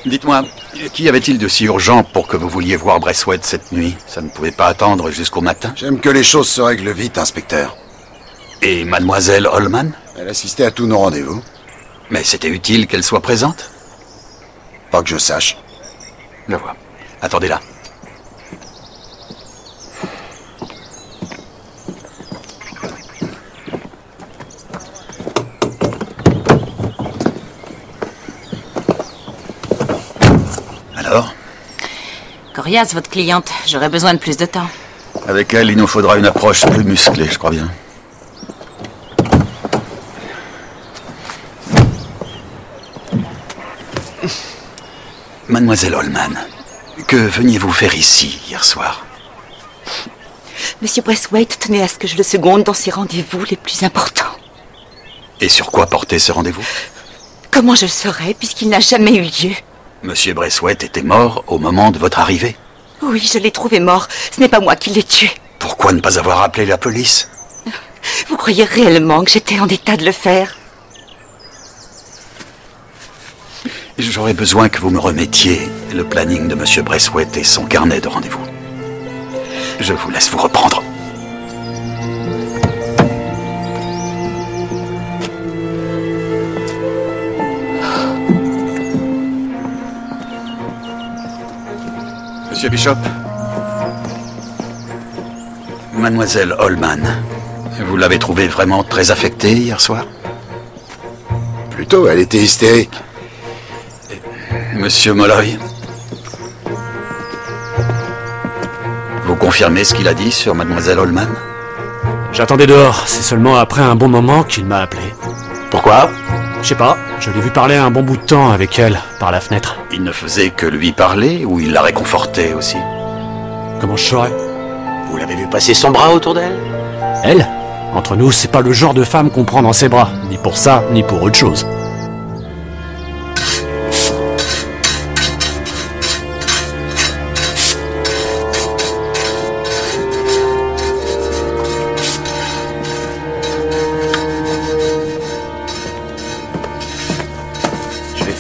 dites-moi, qu'y avait-il de si urgent pour que vous vouliez voir Braithwaite cette nuit? Ça ne pouvait pas attendre jusqu'au matin? J'aime que les choses se règlent vite, inspecteur. Et mademoiselle Holman? Elle assistait à tous nos rendez-vous. Mais c'était utile qu'elle soit présente? Pas que je sache. Je vois. Attendez là. Alors? Coriace, votre cliente. J'aurais besoin de plus de temps. Avec elle, il nous faudra une approche plus musclée, je crois bien. Mademoiselle Holman, que veniez-vous faire ici hier soir? Monsieur Braithwaite tenait à ce que je le seconde dans ses rendez-vous les plus importants. Et sur quoi portait ce rendez-vous? Comment je le saurais, puisqu'il n'a jamais eu lieu? Monsieur Braithwaite était mort au moment de votre arrivée? Oui, je l'ai trouvé mort. Ce n'est pas moi qui l'ai tué. Pourquoi ne pas avoir appelé la police? Vous croyez réellement que j'étais en état de le faire? J'aurais besoin que vous me remettiez le planning de Monsieur Braithwaite et son carnet de rendez-vous. Je vous laisse vous reprendre. Monsieur Bishop. Mademoiselle Holman, vous l'avez trouvée vraiment très affectée hier soir? Plutôt, elle était hystérique. Monsieur Molloy, vous confirmez ce qu'il a dit sur Mademoiselle Holman? J'attendais dehors, c'est seulement après un bon moment qu'il m'a appelé. Pourquoi? Je sais pas, je l'ai vu parler un bon bout de temps avec elle, par la fenêtre. Il ne faisait que lui parler ou il la réconfortait aussi? Comment je saurais? Vous l'avez vu passer son bras autour d'elle? Elle? Entre nous, c'est pas le genre de femme qu'on prend dans ses bras, ni pour ça, ni pour autre chose.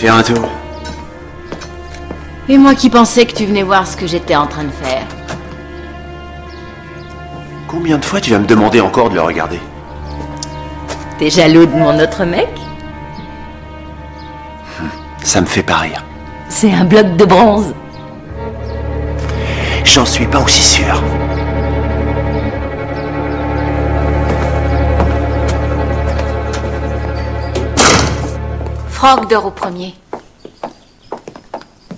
faire un tour. Et moi qui pensais que tu venais voir ce que j'étais en train de faire. Combien de fois tu vas me demander encore de le regarder? T'es jaloux de mon autre mec? Ça me fait pas rire. C'est un bloc de bronze. J'en suis pas aussi sûr. Franck dort au premier.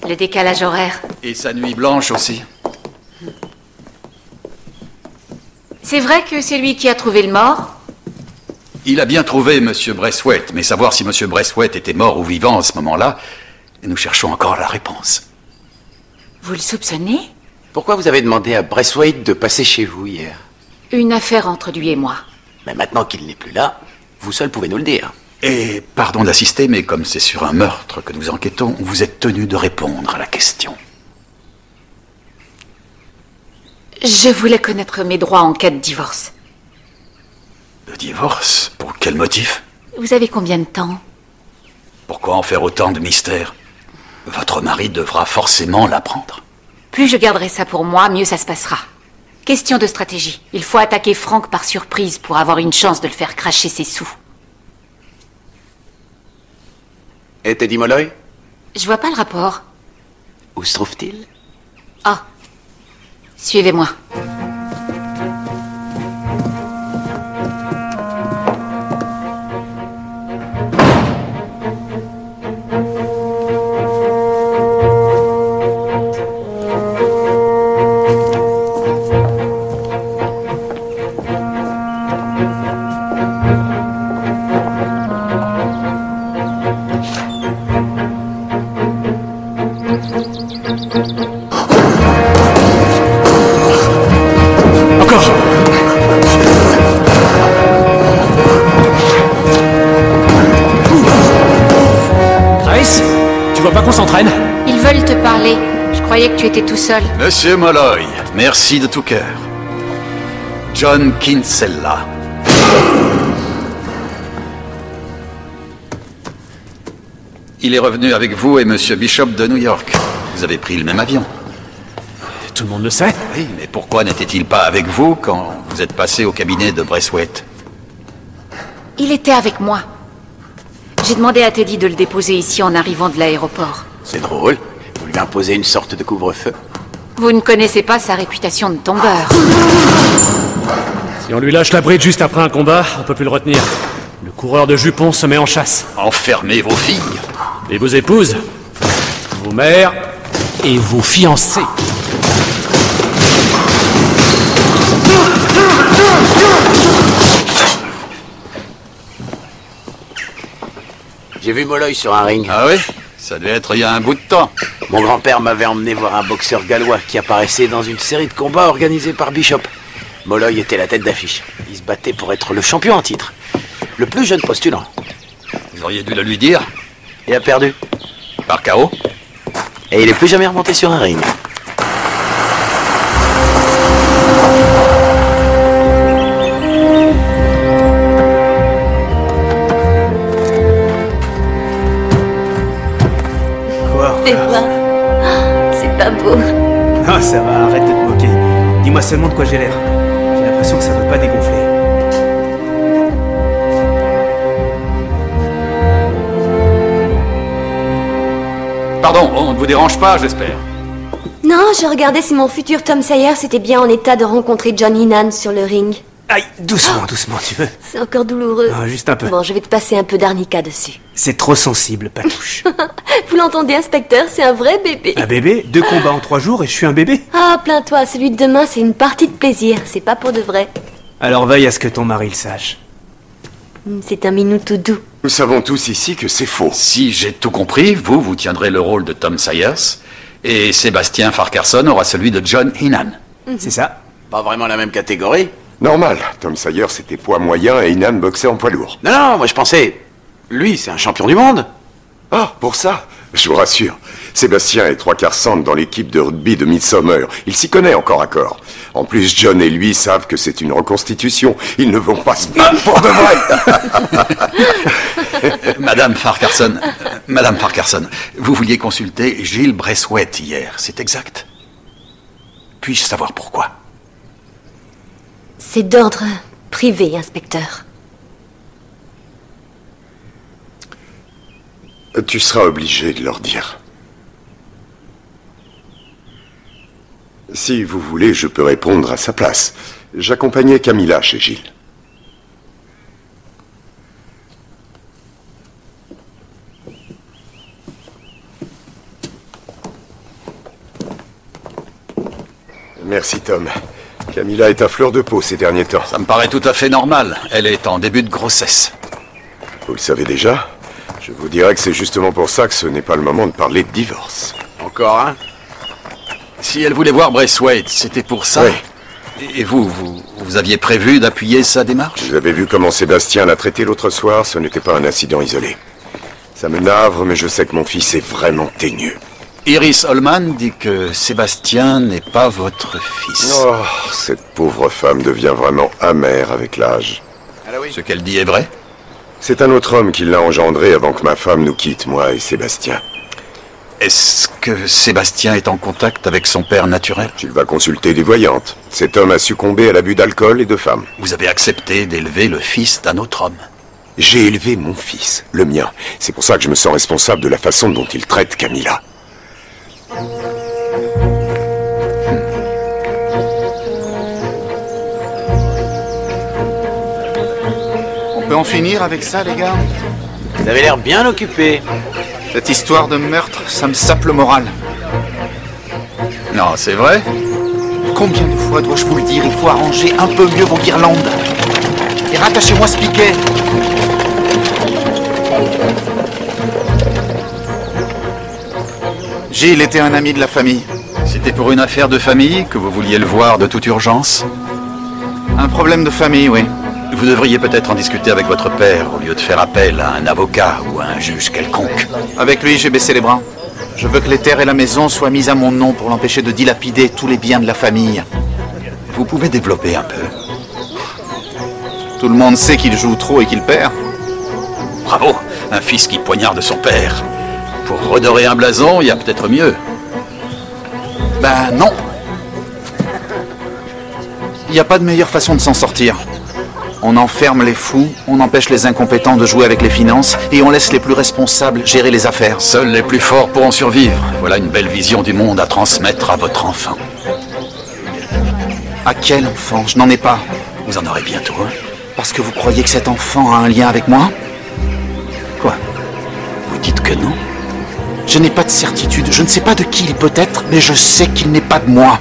Le décalage horaire. Et sa nuit blanche aussi. C'est vrai que c'est lui qui a trouvé le mort? Il a bien trouvé Monsieur Braithwaite, mais savoir si Monsieur Braithwaite était mort ou vivant à ce moment-là, nous cherchons encore la réponse. Vous le soupçonnez? Pourquoi vous avez demandé à Braithwaite de passer chez vous hier? Une affaire entre lui et moi. Mais maintenant qu'il n'est plus là, vous seul pouvez nous le dire. Et pardon d'assister, mais comme c'est sur un meurtre que nous enquêtons, vous êtes tenu de répondre à la question. Je voulais connaître mes droits en cas de divorce. Le divorce? Pour quel motif? Vous avez combien de temps? Pourquoi en faire autant de mystère? Votre mari devra forcément l'apprendre. Plus je garderai ça pour moi, mieux ça se passera. Question de stratégie. Il faut attaquer Franck par surprise pour avoir une chance de le faire cracher ses sous. Et Teddy Molloy? Je vois pas le rapport. Où se trouve-t-il? Ah. Suivez-moi. Ils veulent te parler. Je croyais que tu étais tout seul. Monsieur Molloy, merci de tout cœur. John Kinsella. Il est revenu avec vous et Monsieur Bishop de New York. Vous avez pris le même avion. Tout le monde le sait. Oui, mais pourquoi n'était-il pas avec vous quand vous êtes passé au cabinet de Braithwaite? Il était avec moi. J'ai demandé à Teddy de le déposer ici en arrivant de l'aéroport. C'est drôle. Vous lui imposez une sorte de couvre-feu. Vous ne connaissez pas sa réputation de tombeur. Si on lui lâche la bride juste après un combat, on peut plus le retenir. Le coureur de jupons se met en chasse. Enfermez vos filles. Et vos épouses, vos mères et vos fiancées. J'ai vu Molloy sur un ring. Ah oui? Ça devait être il y a un bout de temps. Mon grand-père m'avait emmené voir un boxeur gallois qui apparaissait dans une série de combats organisés par Bishop. Molloy était la tête d'affiche. Il se battait pour être le champion en titre. Le plus jeune postulant. Vous auriez dû le lui dire. Il a perdu. Par KO. Et il est plus jamais remonté sur un ring. Fais pas. C'est pas beau. Ah, ça va, arrête de te moquer. Dis-moi seulement de quoi j'ai l'air. J'ai l'impression que ça veut pas dégonfler. Pardon, on ne vous dérange pas, j'espère. Non, je regardais si mon futur Tom Sayers était bien en état de rencontrer John Heenan sur le ring. Aïe, doucement, doucement, tu veux? C'est encore douloureux. Ah, juste un peu. Bon, je vais te passer un peu d'arnica dessus. C'est trop sensible, Patouche. Vous l'entendez, inspecteur? C'est un vrai bébé. Un bébé? 2 combats en 3 jours et je suis un bébé? Ah, plains-toi, celui de demain, c'est une partie de plaisir. C'est pas pour de vrai. Alors veille à ce que ton mari le sache. C'est un minou tout doux. Nous savons tous ici que c'est faux. Si j'ai tout compris, vous tiendrez le rôle de Tom Sayers et Sébastien Farquharson aura celui de John Heenan. C'est ça. Pas vraiment la même catégorie. Normal. Tom Sayers était poids moyen et Heenan boxait en poids lourd. Non, moi je pensais... Lui, c'est un champion du monde. Ah, pour ça? Je vous rassure. Sébastien est 3/4 centre dans l'équipe de rugby de Midsomer. Il s'y connaît encore à corps. En plus, John et lui savent que c'est une reconstitution. Ils ne vont pas se battre pour de vrai. Madame Farquharson, vous vouliez consulter Gilles Braithwaite hier, c'est exact? Puis-je savoir pourquoi? C'est d'ordre privé, inspecteur. Tu seras obligé de leur dire. Si vous voulez, je peux répondre à sa place. J'accompagnais Camilla chez Gilles. Merci, Tom. Camilla est à fleur de peau ces derniers temps. Ça me paraît tout à fait normal. Elle est en début de grossesse. Vous le savez déjà? Je vous dirais que c'est justement pour ça que ce n'est pas le moment de parler de divorce. Encore un? Si elle voulait voir Braithwaite, c'était pour ça? Oui. Et vous aviez prévu d'appuyer sa démarche? Vous avez vu comment Sébastien l'a traité l'autre soir? Ce n'était pas un incident isolé. Ça me navre, mais je sais que mon fils est vraiment teigneux. Iris Holman dit que Sébastien n'est pas votre fils. Oh, cette pauvre femme devient vraiment amère avec l'âge. Ce qu'elle dit est vrai? C'est un autre homme qui l'a engendré avant que ma femme nous quitte, moi et Sébastien. Est-ce que Sébastien est en contact avec son père naturel? Il va consulter des voyantes. Cet homme a succombé à l'abus d'alcool et de femmes. Vous avez accepté d'élever le fils d'un autre homme? J'ai élevé mon fils, le mien. C'est pour ça que je me sens responsable de la façon dont il traite Camilla. On peut en finir avec ça, les gars? Vous avez l'air bien occupé. Cette histoire de meurtre, ça me sape le moral. Non, c'est vrai? Combien de fois dois-je vous le dire? Il faut arranger un peu mieux vos guirlandes. Et rattachez-moi ce piquet. Gilles était un ami de la famille. C'était pour une affaire de famille que vous vouliez le voir de toute urgence? Un problème de famille, oui. Vous devriez peut-être en discuter avec votre père au lieu de faire appel à un avocat ou à un juge quelconque. Avec lui, j'ai baissé les bras. Je veux que les terres et la maison soient mises à mon nom pour l'empêcher de dilapider tous les biens de la famille. Vous pouvez développer un peu? Tout le monde sait qu'il joue trop et qu'il perd. Bravo, un fils qui poignarde son père. Pour redorer un blason, il y a peut-être mieux. Ben non. Il n'y a pas de meilleure façon de s'en sortir. On enferme les fous, on empêche les incompétents de jouer avec les finances et on laisse les plus responsables gérer les affaires. Seuls les plus forts pourront survivre. Voilà une belle vision du monde à transmettre à votre enfant. À quel enfant? Je n'en ai pas. Vous en aurez bientôt, hein? Parce que vous croyez que cet enfant a un lien avec moi? Quoi? Vous dites que non? Je n'ai pas de certitude. Je ne sais pas de qui il peut être, mais je sais qu'il n'est pas de moi.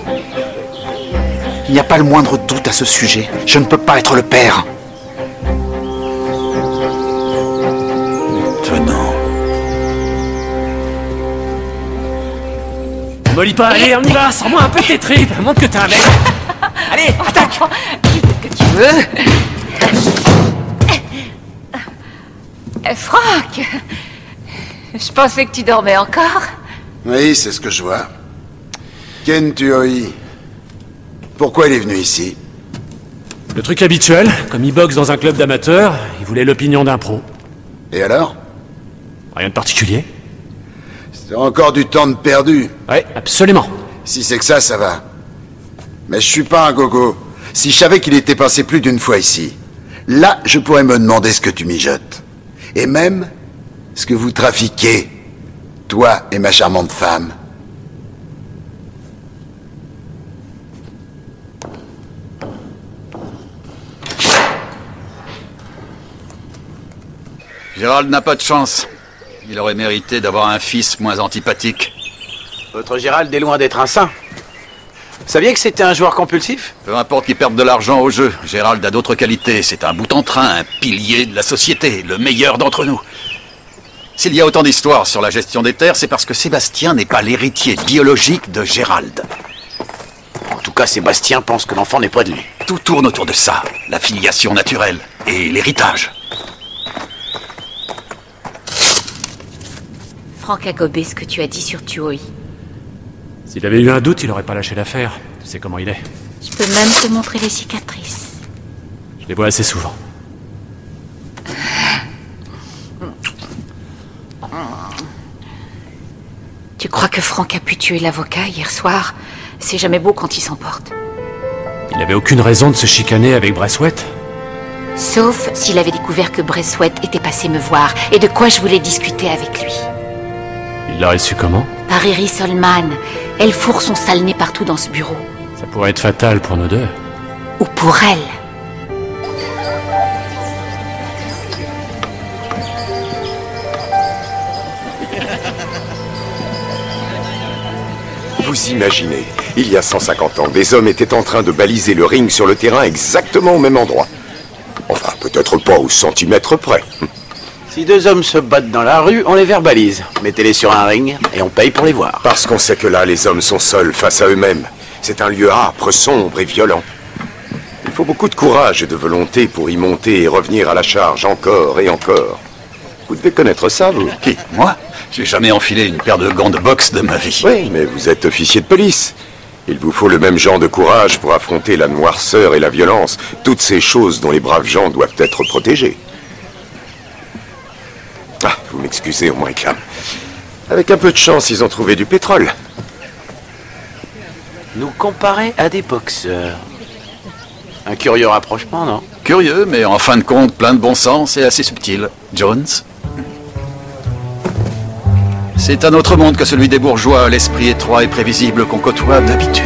Il n'y a pas le moindre doute à ce sujet. Je ne peux pas être le père. Étonnant. Ne me lis pas, allez, on y va, sors-moi un peu tes tripes, montre que t'es un mec. Allez, attaque. Qu'est-ce que tu veux? Franck, je pensais que tu dormais encore. Oui, c'est ce que je vois. Ken Tuoi. Pourquoi il est venu ici? Le truc habituel, comme il boxe dans un club d'amateurs, il voulait l'opinion d'un pro. Et alors? Rien de particulier. C'est encore du temps de perdu. Ouais, absolument. Si c'est que ça va. Mais je suis pas un gogo. Si je savais qu'il était passé plus d'une fois ici, là, je pourrais me demander ce que tu mijotes. Et même ce que vous trafiquez, toi et ma charmante femme. Gérald n'a pas de chance. Il aurait mérité d'avoir un fils moins antipathique. Votre Gérald est loin d'être un saint. Vous saviez que c'était un joueur compulsif? Peu importe qu'il perde de l'argent au jeu, Gérald a d'autres qualités. C'est un bout en train, un pilier de la société, le meilleur d'entre nous. S'il y a autant d'histoires sur la gestion des terres, c'est parce que Sébastien n'est pas l'héritier biologique de Gérald. En tout cas, Sébastien pense que l'enfant n'est pas de lui. Tout tourne autour de ça, la filiation naturelle et l'héritage. Franck a gobé ce que tu as dit sur Tuoi. S'il avait eu un doute, il aurait pas lâché l'affaire. Tu sais comment il est. Je peux même te montrer les cicatrices. Je les vois assez souvent. Tu crois que Frank a pu tuer l'avocat hier soir? C'est jamais beau quand il s'emporte. Il n'avait aucune raison de se chicaner avec Braithwaite. Sauf s'il avait découvert que Braithwaite était passé me voir et de quoi je voulais discuter avec lui. Il l'aurait su comment? Par Iris Holman. Elle fourre son sale nez partout dans ce bureau. Ça pourrait être fatal pour nous deux. Ou pour elle. Vous imaginez, il y a 150 ans, des hommes étaient en train de baliser le ring sur le terrain exactement au même endroit. Enfin, peut-être pas au centimètre près. Si deux hommes se battent dans la rue, on les verbalise. Mettez-les sur un ring et on paye pour les voir. Parce qu'on sait que là, les hommes sont seuls face à eux-mêmes. C'est un lieu âpre, sombre et violent. Il faut beaucoup de courage et de volonté pour y monter et revenir à la charge encore et encore. Vous devez connaître ça, vous. Qui? Moi? J'ai jamais enfilé une paire de gants de boxe de ma vie. Oui, mais vous êtes officier de police. Il vous faut le même genre de courage pour affronter la noirceur et la violence. Toutes ces choses dont les braves gens doivent être protégés. Ah, vous m'excusez, on me réclame. Avec un peu de chance, ils ont trouvé du pétrole. Nous comparer à des boxeurs. Un curieux rapprochement, non? Curieux, mais en fin de compte, plein de bon sens et assez subtil. Jones? C'est un autre monde que celui des bourgeois, l'esprit étroit et prévisible qu'on côtoie d'habitude.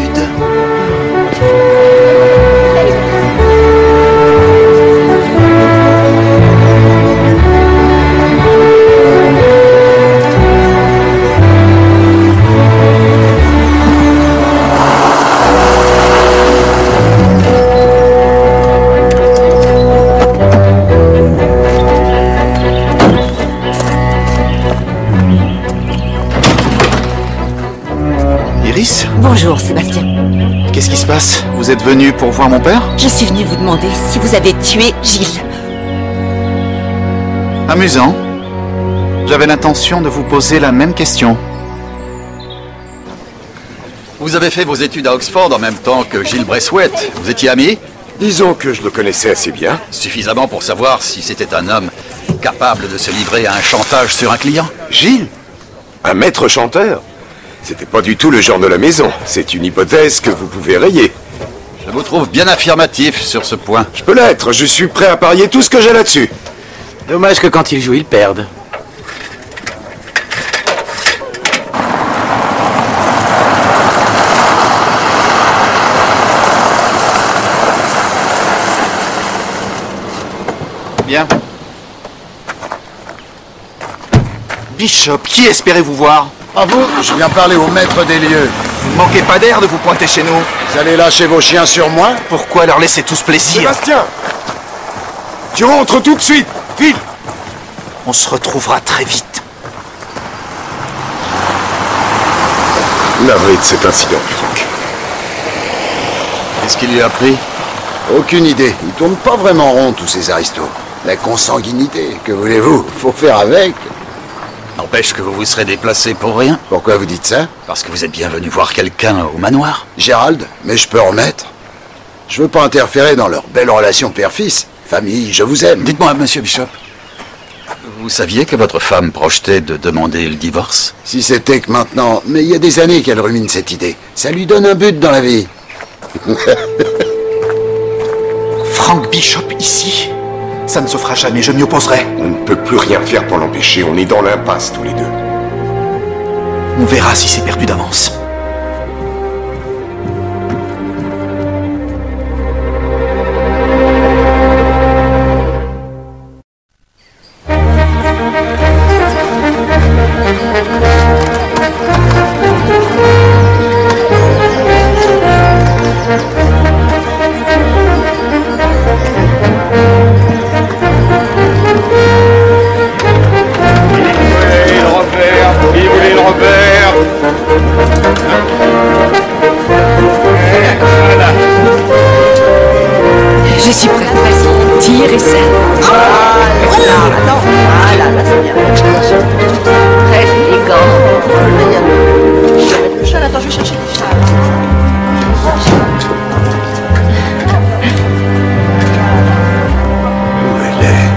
Bonjour, Sébastien. Qu'est-ce qui se passe? Vous êtes venu pour voir mon père? Je suis venu vous demander si vous avez tué Gilles. Amusant. J'avais l'intention de vous poser la même question. Vous avez fait vos études à Oxford en même temps que Gilles Braithwaite. Vous étiez amis? Disons que je le connaissais assez bien. Suffisamment pour savoir si c'était un homme capable de se livrer à un chantage sur un client. Gilles? Un maître chanteur? C'était pas du tout le genre de la maison. C'est une hypothèse que vous pouvez rayer. Je vous trouve bien affirmatif sur ce point. Je peux l'être. Je suis prêt à parier tout ce que j'ai là-dessus. Dommage que quand ils jouent, ils perdent. Bien. Bishop, qui espérez-vous voir? À vous, je viens parler au maître des lieux. Vous ne manquez pas d'air de vous pointer chez nous. Vous allez lâcher vos chiens sur moi? Pourquoi leur laisser tous plaisir? Sébastien! Tu rentres tout de suite! Vite! On se retrouvera très vite. Navré de cet incident, Franck. Qu'est-ce qu'il lui a pris? Aucune idée. Ils tournent pas vraiment rond, tous ces aristos. La consanguinité, que voulez-vous? Faut faire avec. N'empêche que vous vous serez déplacé pour rien. Pourquoi vous dites ça? Parce que vous êtes bien venu voir quelqu'un au manoir. Gérald, mais je peux remettre. Je veux pas interférer dans leur belle relation père-fils. Famille, je vous aime. Dites-moi, monsieur Bishop, vous saviez que votre femme projetait de demander le divorce? Si c'était que maintenant, mais il y a des années qu'elle rumine cette idée. Ça lui donne un but dans la vie. Frank Bishop ici? Ça ne se fera jamais, je m'y opposerai. On ne peut plus rien faire pour l'empêcher, on est dans l'impasse tous les deux. On verra si c'est perdu d'avance. Je suis prête, vas-y, tire et serre. C'est bien. Très élégant. Je vais mettre le châle, attends, je vais chercher le châle. Où elle est?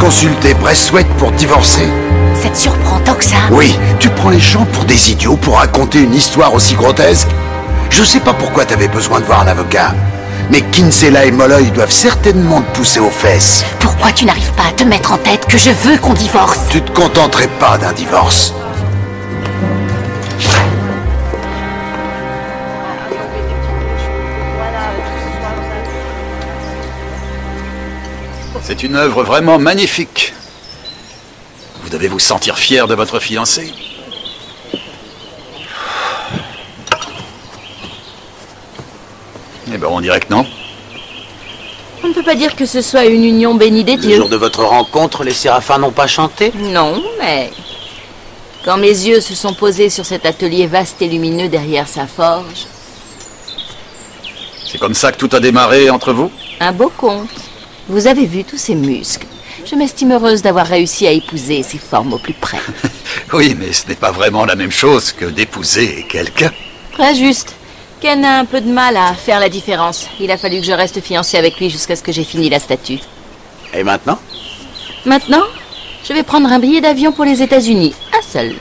consulté Bressouette pour divorcer. Ça te surprend tant que ça? Oui, tu prends les gens pour des idiots pour raconter une histoire aussi grotesque. Je sais pas pourquoi t'avais besoin de voir un avocat. Mais Kinsella et Molloy doivent certainement te pousser aux fesses. Pourquoi tu n'arrives pas à te mettre en tête que je veux qu'on divorce? Tu te contenterais pas d'un divorce. C'est une œuvre vraiment magnifique. Vous devez vous sentir fier de votre fiancé. Eh ben, on dirait que non. On ne peut pas dire que ce soit une union bénie des dieux. Le jour de votre rencontre, les séraphins n'ont pas chanté? Non, mais... Quand mes yeux se sont posés sur cet atelier vaste et lumineux derrière sa forge... C'est comme ça que tout a démarré entre vous? Un beau conte. Vous avez vu tous ces muscles. Je m'estime heureuse d'avoir réussi à épouser ces formes au plus près. Oui, mais ce n'est pas vraiment la même chose que d'épouser quelqu'un. Très juste. Ken a un peu de mal à faire la différence. Il a fallu que je reste fiancée avec lui jusqu'à ce que j'ai fini la statue. Et maintenant? Maintenant, je vais prendre un billet d'avion pour les États-Unis, un seul.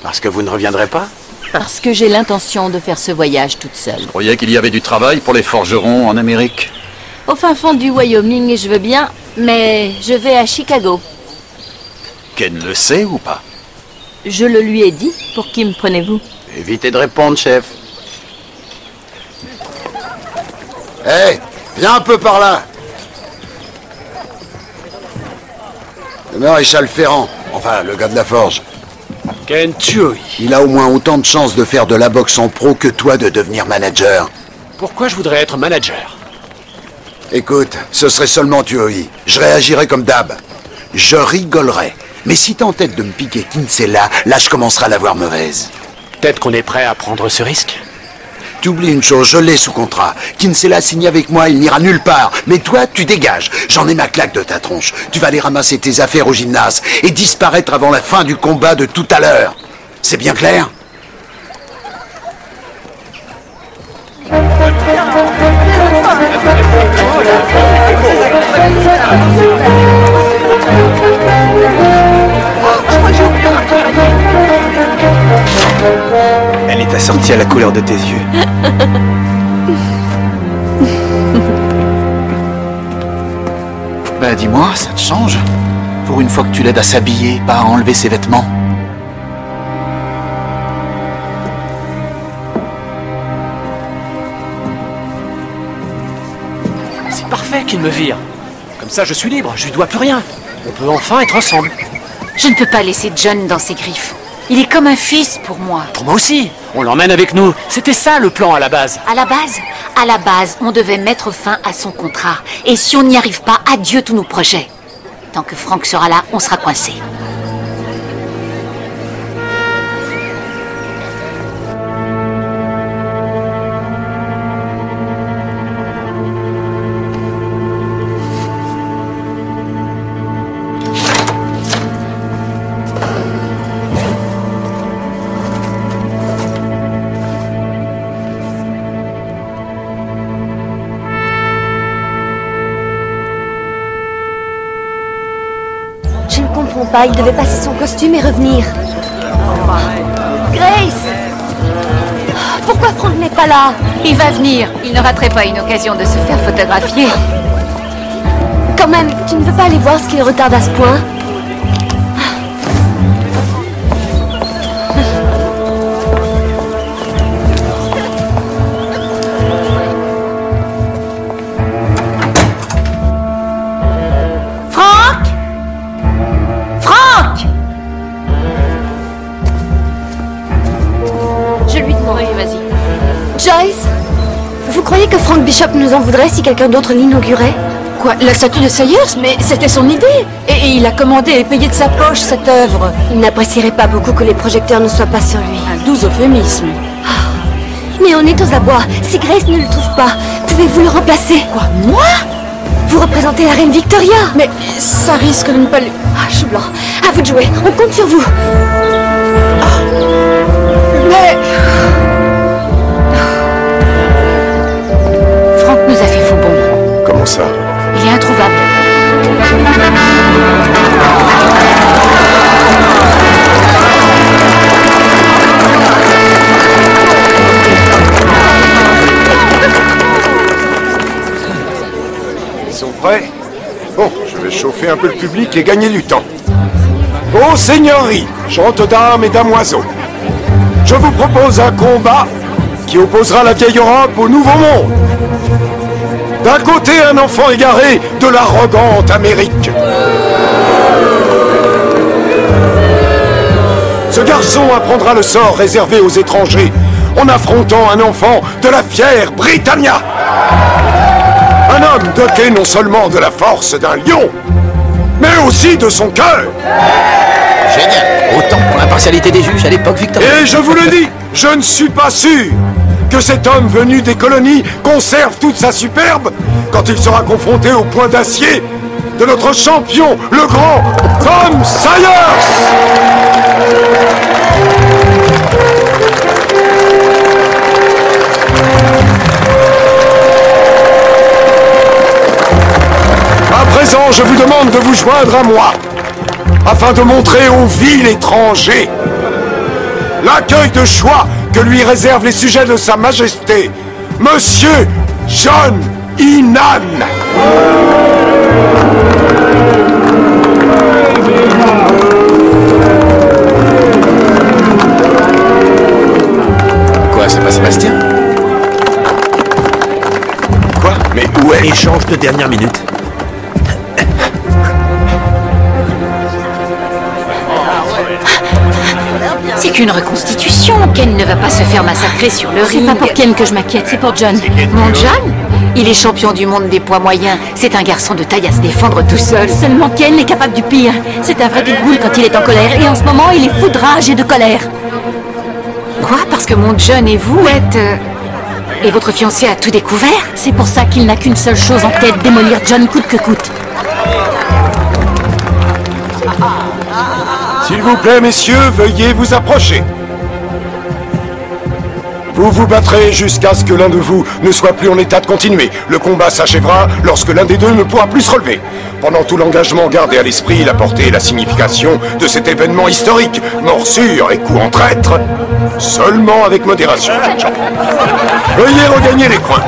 Parce que vous ne reviendrez pas? Parce que j'ai l'intention de faire ce voyage toute seule. Je croyais qu'il y avait du travail pour les forgerons en Amérique. Au fin fond du Wyoming, je veux bien, mais je vais à Chicago. Ken le sait ou pas? Je le lui ai dit. Pour qui me prenez-vous? Évitez de répondre, chef. Hé, viens un peu par là. Le maréchal Ferrand, enfin le gars de la forge. Ken Tui. Il a au moins autant de chances de faire de la boxe en pro que toi de devenir manager. Pourquoi je voudrais être manager? Écoute, ce serait seulement Tuoi. Je réagirais comme d'hab. Je rigolerais. Mais si t'es en tête de me piquer Kinsella, là je commencerai à la voir mauvaise. Peut-être qu'on est prêt à prendre ce risque. T'oublies une chose, je l'ai sous contrat. Kinsella signe avec moi, il n'ira nulle part. Mais toi, tu dégages. J'en ai ma claque de ta tronche. Tu vas aller ramasser tes affaires au gymnase et disparaître avant la fin du combat de tout à l'heure. C'est bien clair? Elle est assortie à la couleur de tes yeux. Ben dis-moi, ça te change? Pour une fois que tu l'aides à s'habiller, pas à enlever ses vêtements. C'est parfait qu'il me vire. Comme ça, je suis libre, je lui dois plus rien. On peut enfin être ensemble. Je ne peux pas laisser John dans ses griffes. Il est comme un fils pour moi. Pour moi aussi. On l'emmène avec nous. C'était ça le plan à la base. À la base, on devait mettre fin à son contrat. Et si on n'y arrive pas, adieu tous nos projets. Tant que Frank sera là, on sera coincés. Je ne comprends pas, il devait passer son costume et revenir. Grace! Pourquoi Frank n'est pas là? Il va venir. Il ne raterait pas une occasion de se faire photographier. Quand même, tu ne veux pas aller voir ce qui le retarde à ce point? Joyce, vous croyez que Frank Bishop nous en voudrait si quelqu'un d'autre l'inaugurait? Quoi, la statue de Sayers? Mais c'était son idée. Et il a commandé et payé de sa poche cette œuvre. Il n'apprécierait pas beaucoup que les projecteurs ne soient pas sur lui. Un doux euphémisme. Mais on est aux abois. Si Grace ne le trouve pas, pouvez-vous le remplacer? Quoi, moi? Vous représentez la reine Victoria. Mais ça risque de ne pas lui... Ah, je suis blanc. À vous de jouer. On compte sur vous. Mais... Frank nous a fait faux bond. Comment ça? Il est introuvable. chauffer un peu le public et gagner du temps. Ô seigneurie, gentes dames et damoiseaux, je vous propose un combat qui opposera la vieille Europe au Nouveau Monde. D'un côté, un enfant égaré de l'arrogante Amérique. Ce garçon apprendra le sort réservé aux étrangers en affrontant un enfant de la fière Britannia. Un homme doté non seulement de la force d'un lion, mais aussi de son cœur. Génial. Autant pour l'impartialité des juges à l'époque victorienne. Et je vous le dis, je ne suis pas sûr que cet homme venu des colonies conserve toute sa superbe quand il sera confronté au poing d'acier de notre champion, le grand Tom Sayers. À présent, je vous demande de vous joindre à moi, afin de montrer aux vils étrangers l'accueil de choix que lui réservent les sujets de Sa Majesté, Monsieur John Inan. Quoi, c'est pas Sébastien? Quoi? Mais où est? Échange de dernière minute. C'est qu'une reconstitution. Ken ne va pas se faire massacrer sur le ring. C'est pas pour Ken que je m'inquiète, c'est pour John. Mon John? Il est champion du monde des poids moyens. C'est un garçon de taille à se défendre tout seul. Seulement Ken est capable du pire. C'est un vrai pitbull quand il est en colère. Et en ce moment, il est fou de rage et de colère. Quoi? Parce que mon John et vous êtes... Et votre fiancé a tout découvert? C'est pour ça qu'il n'a qu'une seule chose en tête, démolir John coûte que coûte. S'il vous plaît, messieurs, veuillez vous approcher. Vous vous battrez jusqu'à ce que l'un de vous ne soit plus en état de continuer. Le combat s'achèvera lorsque l'un des deux ne pourra plus se relever. Pendant tout l'engagement, gardez à l'esprit la portée et la signification de cet événement historique. Morsure et coup en traître, seulement avec modération. Veuillez regagner les coins.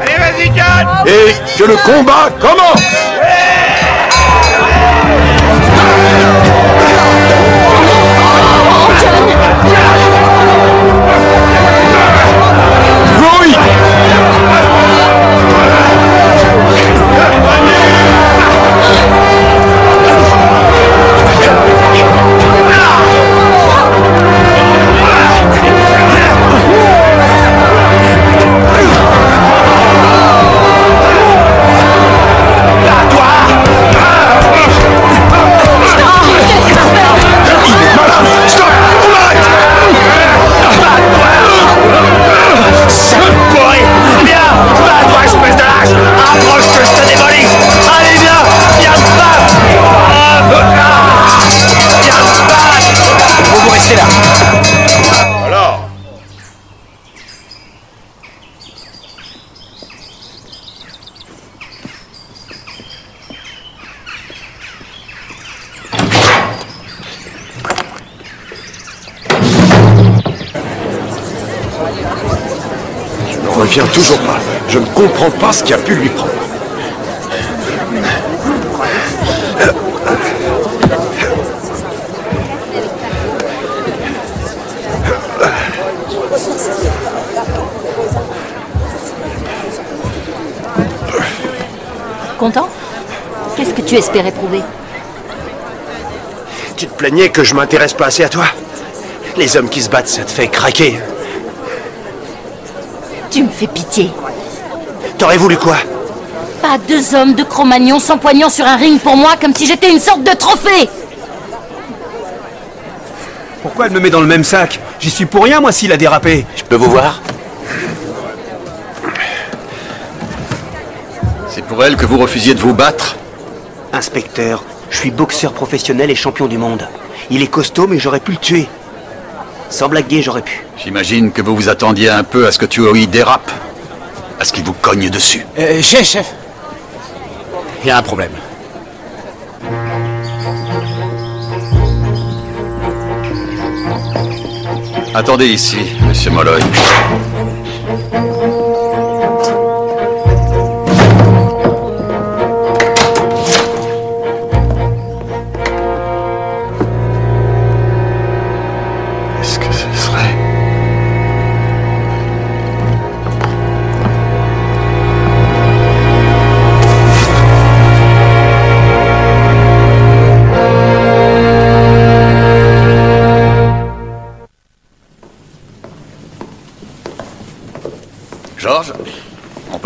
Allez, vas-y, John! Et que le combat commence! Oui! Je ne reviens toujours pas. Je ne comprends pas ce qui a pu lui prendre. Content? Qu'est-ce que tu espérais prouver? Tu te plaignais que je m'intéresse pas assez à toi? Les hommes qui se battent, ça te fait craquer. Tu me fais pitié. T'aurais voulu quoi? Pas deux hommes de Cro-Magnon s'empoignant sur un ring pour moi comme si j'étais une sorte de trophée. Pourquoi elle me met dans le même sac? J'y suis pour rien, moi, s'il a dérapé. Je peux vous voir? C'est pour elle que vous refusiez de vous battre? Inspecteur, je suis boxeur professionnel et champion du monde. Il est costaud, mais j'aurais pu le tuer. Sans blaguer, j'aurais pu. J'imagine que vous vous attendiez un peu à ce que Tuori dérape. À ce qu'il vous cogne dessus. Chef. Il y a un problème. Attendez ici, monsieur Molloy.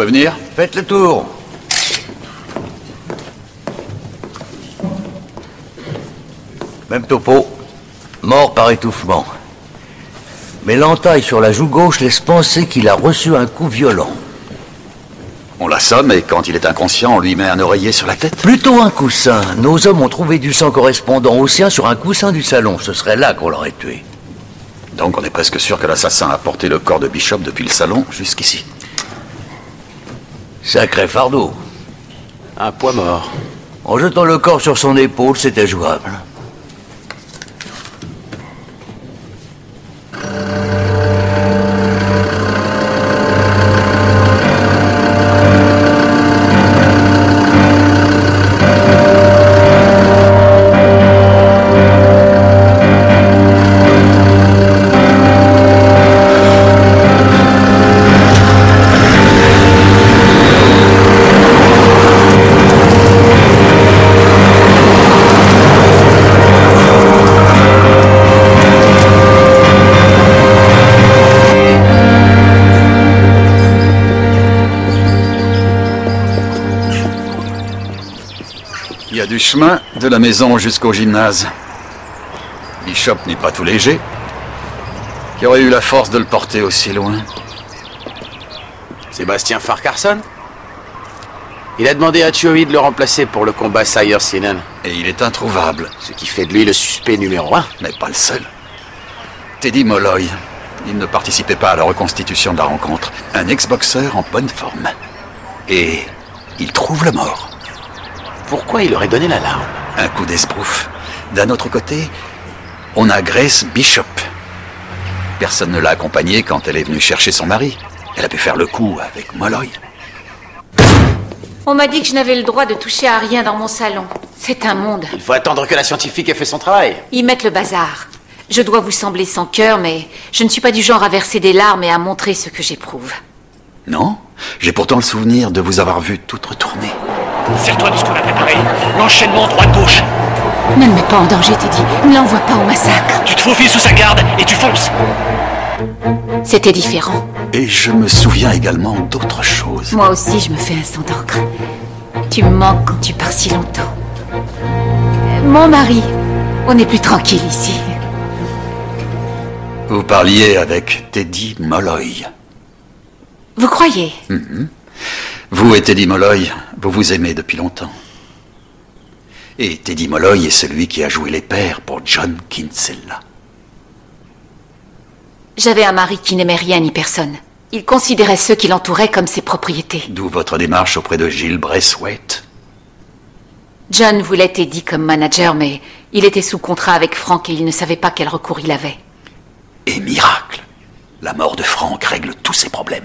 pouvez venir. Faites le tour. Même topo. Mort par étouffement. Mais l'entaille sur la joue gauche laisse penser qu'il a reçu un coup violent. On l'assomme et quand il est inconscient, on lui met un oreiller sur la tête. Plutôt un coussin. Nos hommes ont trouvé du sang correspondant au sien sur un coussin du salon. Ce serait là qu'on l'aurait tué. Donc on est presque sûr que l'assassin a porté le corps de Bishop depuis le salon jusqu'ici. Sacré fardeau. Un poids mort. En jetant le corps sur son épaule, c'était jouable. Il y a du chemin de la maison jusqu'au gymnase. Bishop n'est pas tout léger. Qui aurait eu la force de le porter aussi loin? Sébastien Farquharson? Il a demandé à Chewie de le remplacer pour le combat Sire Sinan. Et il est introuvable. Ce qui fait de lui le suspect numéro 1. Mais pas le seul. Teddy Molloy. Il ne participait pas à la reconstitution de la rencontre. Un ex-boxeur en bonne forme. Et il trouve le mort. Pourquoi il aurait donné l'alarme? Un coup d'esbrouf. D'un autre côté, on a Grace Bishop. Personne ne l'a accompagnée quand elle est venue chercher son mari. Elle a pu faire le coup avec Molloy. On m'a dit que je n'avais le droit de toucher à rien dans mon salon. C'est un monde. Il faut attendre que la scientifique ait fait son travail. Ils mettent le bazar. Je dois vous sembler sans cœur, mais je ne suis pas du genre à verser des larmes et à montrer ce que j'éprouve. Non? J'ai pourtant le souvenir de vous avoir vu toute retournée. Sers-toi de ce qu'on a préparé. L'enchaînement droite-gauche. Ne me mets pas en danger, Teddy. Ne l'envoie pas au massacre. Tu te faufiles sous sa garde et tu fonces. C'était différent. Et je me souviens également d'autres choses. Moi aussi, je me fais un sang d'encre. Tu me manques quand tu pars si longtemps. Mon mari, on est plus tranquille ici. Vous parliez avec Teddy Molloy. Vous croyez? Vous et Teddy Molloy, vous vous aimez depuis longtemps. Et Teddy Molloy est celui qui a joué les pères pour John Kinsella. J'avais un mari qui n'aimait rien ni personne. Il considérait ceux qui l'entouraient comme ses propriétés. D'où votre démarche auprès de Gilles Braithwaite. John voulait Teddy comme manager, mais il était sous contrat avec Frank et il ne savait pas quel recours il avait. Et miracle, la mort de Frank règle tous ses problèmes.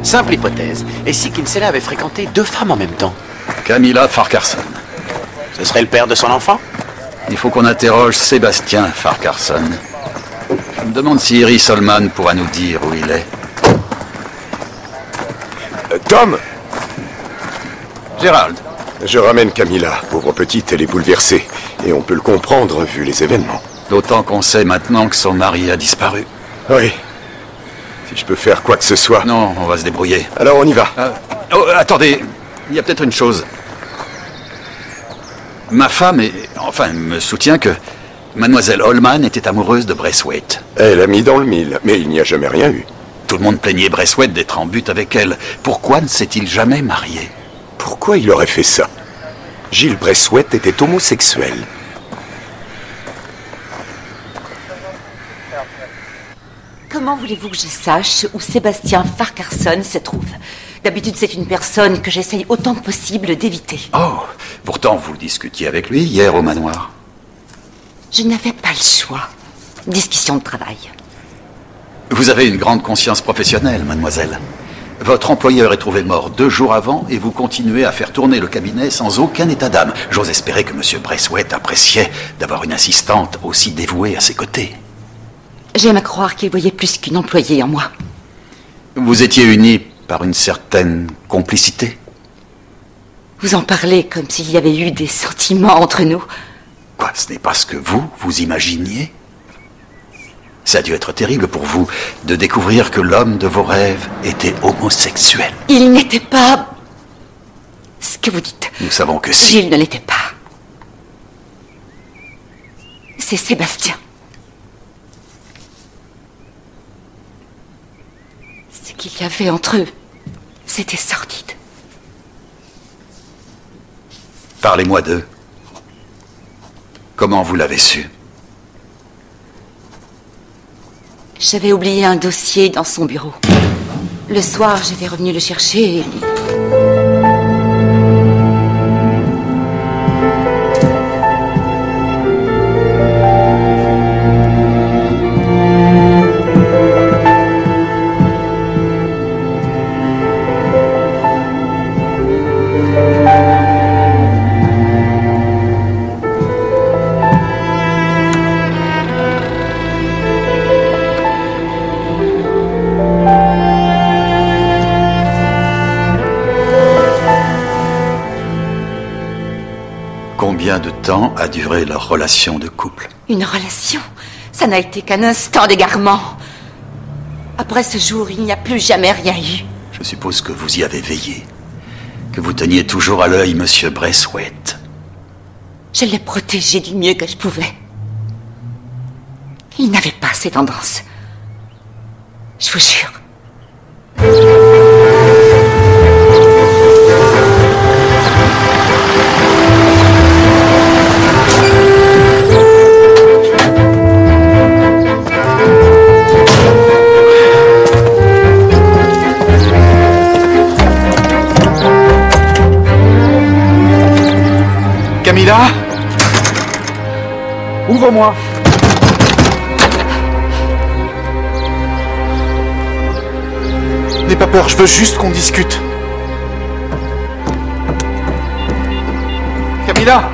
Simple hypothèse. Et si Kinsella avait fréquenté 2 femmes en même temps? Camilla Farquharson. Ce serait le père de son enfant? Il faut qu'on interroge Sébastien Farquharson. Je me demande si Iris Holman pourra nous dire où il est. Tom! Gérald. Je ramène Camilla. Pauvre petite, elle est bouleversée. Et on peut le comprendre vu les événements. D'autant qu'on sait maintenant que son mari a disparu. Oui. Si je peux faire quoi que ce soit... Non, on va se débrouiller. Alors on y va. Attendez, il y a peut-être une chose. Ma femme me soutient que Mademoiselle Holman était amoureuse de Braithwaite. Elle a mis dans le mille, mais il n'y a jamais rien eu. Tout le monde plaignait Braithwaite d'être en but avec elle. Pourquoi ne s'est-il jamais marié? Pourquoi il aurait fait ça? Gilles Braithwaite était homosexuel. Comment voulez-vous que je sache où Sébastien Farquharson se trouve? D'habitude, c'est une personne que j'essaye autant que possible d'éviter. Oh, Pourtant, vous discutiez avec lui hier au manoir. Je n'avais pas le choix. Discussion de travail. Vous avez une grande conscience professionnelle, mademoiselle. Votre employeur est trouvé mort 2 jours avant et vous continuez à faire tourner le cabinet sans aucun état d'âme. J'ose espérer que M. Braithwaite appréciait d'avoir une assistante aussi dévouée à ses côtés. J'aime à croire qu'il voyait plus qu'une employée en moi. Vous étiez unis par une certaine complicité? Vous en parlez comme s'il y avait eu des sentiments entre nous. Quoi, ce n'est pas ce que vous imaginiez? Ça a dû être terrible pour vous de découvrir que l'homme de vos rêves était homosexuel. Il n'était pas... ce que vous dites. Nous savons que si. Gilles ne l'était pas. C'est Sébastien. Ce qu'il y avait entre eux, c'était sordide. Parlez-moi d'eux. Comment vous l'avez su? J'avais oublié un dossier dans son bureau. Le soir, j'étais revenu le chercher et... Combien de temps a duré leur relation de couple? Une relation? Ça n'a été qu'un instant d'égarement. Après ce jour, il n'y a plus jamais rien eu. Je suppose que vous y avez veillé. Que vous teniez toujours à l'œil M. Braithwaite. Je l'ai protégé du mieux que je pouvais. Il n'avait pas ces tendances. Je vous jure. Camilla? Ouvre-moi. N'aie pas peur, je veux juste qu'on discute. Camilla?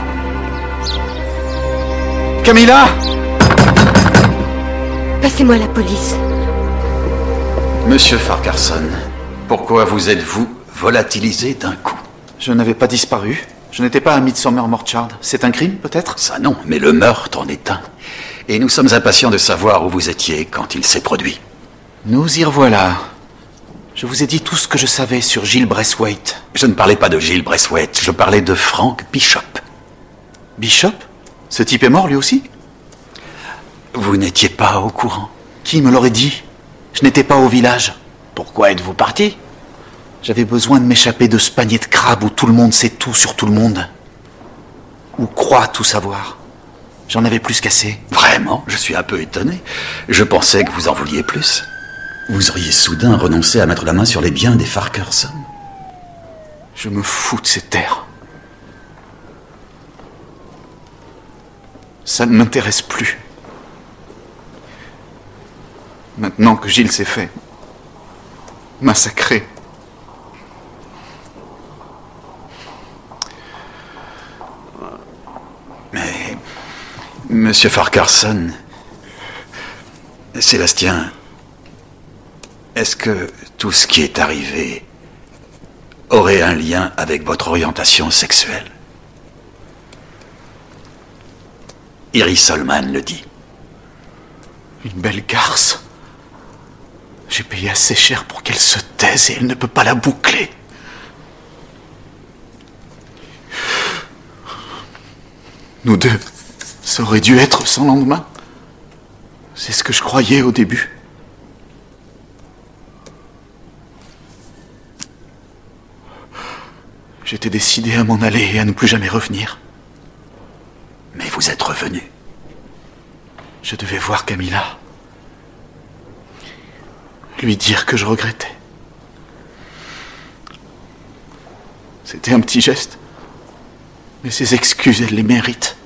Camilla? Passez-moi la police. Monsieur Farquharson, pourquoi vous êtes-vous volatilisé d'un coup? Je n'avais pas disparu. Je n'étais pas à Midsomer Morchard. C'est un crime, peut-être? Ça non, mais le meurtre en est un. Et nous sommes impatients de savoir où vous étiez quand il s'est produit. Nous y revoilà. Je vous ai dit tout ce que je savais sur Gilles Braithwaite. Je ne parlais pas de Gilles Braithwaite, je parlais de Frank Bishop. Bishop? Ce type est mort, lui aussi? Vous n'étiez pas au courant? Qui me l'aurait dit? Je n'étais pas au village. Pourquoi êtes-vous parti? J'avais besoin de m'échapper de ce panier de crabes où tout le monde sait tout sur tout le monde. Ou croit tout savoir. J'en avais plus qu'assez. Vraiment? Je suis un peu étonné. Je pensais que vous en vouliez plus. Vous auriez soudain renoncé à mettre la main sur les biens des Farquharson. Je me fous de ces terres. Ça ne m'intéresse plus. Maintenant que Gilles s'est fait massacrer. Mais, Monsieur Farquharson, Sébastien, est-ce que tout ce qui est arrivé aurait un lien avec votre orientation sexuelle? Iris Solman le dit. Une belle garce. J'ai payé assez cher pour qu'elle se taise et elle ne peut pas la boucler. Nous deux, ça aurait dû être sans lendemain. C'est ce que je croyais au début. J'étais décidé à m'en aller et à ne plus jamais revenir. Mais vous êtes revenu. Je devais voir Camilla. Lui dire que je regrettais. C'était un petit geste. Mais ces excuses, elle les mérite.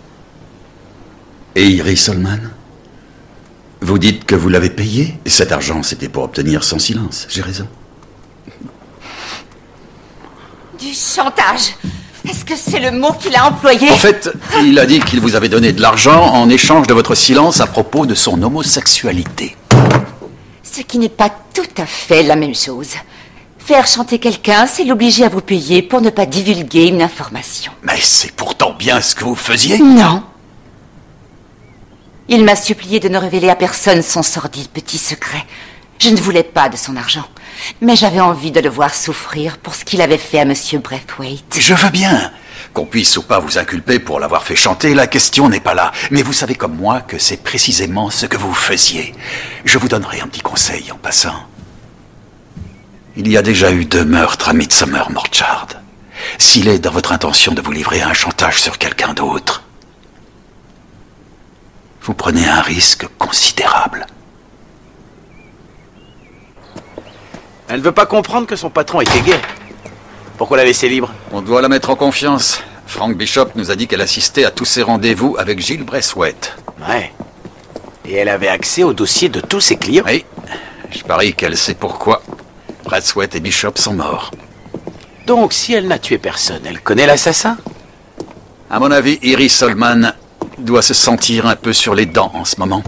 Et Iris Solman? Vous dites que vous l'avez payé? Cet argent, c'était pour obtenir son silence. J'ai raison. Du chantage. Est-ce que c'est le mot qu'il a employé? En fait, il a dit qu'il vous avait donné de l'argent en échange de votre silence à propos de son homosexualité. Ce qui n'est pas tout à fait la même chose. Faire chanter quelqu'un, c'est l'obliger à vous payer pour ne pas divulguer une information. Mais c'est pourtant bien ce que vous faisiez. Non. Il m'a supplié de ne révéler à personne son sordide petit secret. Je ne voulais pas de son argent, mais j'avais envie de le voir souffrir pour ce qu'il avait fait à Monsieur Braithwaite. Je veux bien qu'on puisse ou pas vous inculper pour l'avoir fait chanter, la question n'est pas là. Mais vous savez comme moi que c'est précisément ce que vous faisiez. Je vous donnerai un petit conseil en passant. Il y a déjà eu 2 meurtres à Midsomer Morchard. S'il est dans votre intention de vous livrer à un chantage sur quelqu'un d'autre, vous prenez un risque considérable. Elle ne veut pas comprendre que son patron était gay. Pourquoi la laisser libre? On doit la mettre en confiance. Frank Bishop nous a dit qu'elle assistait à tous ses rendez-vous avec Gilles Braithwaite. Ouais. Et elle avait accès au dossier de tous ses clients. Oui. Je parie qu'elle sait pourquoi Braithwaite et Bishop sont morts. Donc, si elle n'a tué personne, elle connaît l'assassin? À mon avis, Iris Solman doit se sentir un peu sur les dents en ce moment.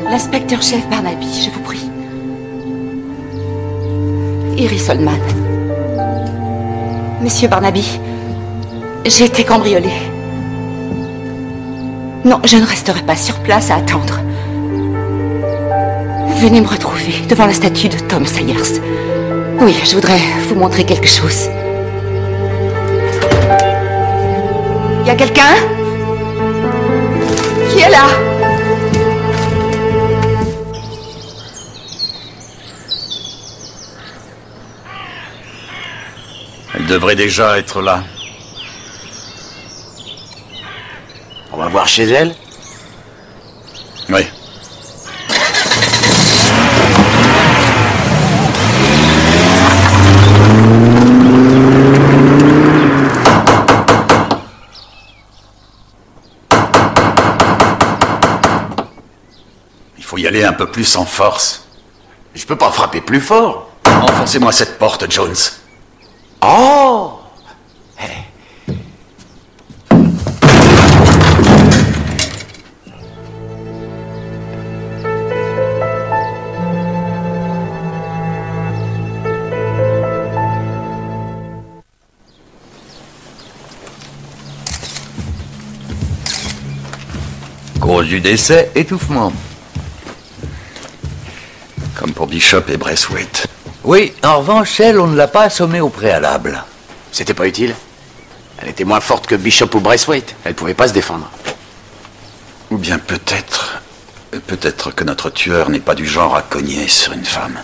L'inspecteur-chef Barnaby, je vous prie. Iris Solman. Monsieur Barnaby, j'ai été cambriolée. Non, je ne resterai pas sur place à attendre. Venez me retrouver devant la statue de Tom Sayers. Oui, je voudrais vous montrer quelque chose. Y a quelqu'un? Qui est là? Elle devrait déjà être là. On va voir chez elle? Oui. Il faut y aller un peu plus en force. Je peux pas frapper plus fort. Enfoncez-moi cette porte, Jones. Oh! Cause du décès, étouffement. Comme pour Bishop et Braithwaite. Oui, en revanche, elle, on ne l'a pas assommée au préalable. C'était pas utile. Elle était moins forte que Bishop ou Braithwaite. Elle pouvait pas se défendre. Ou bien peut-être... Peut-être que notre tueur n'est pas du genre à cogner sur une femme.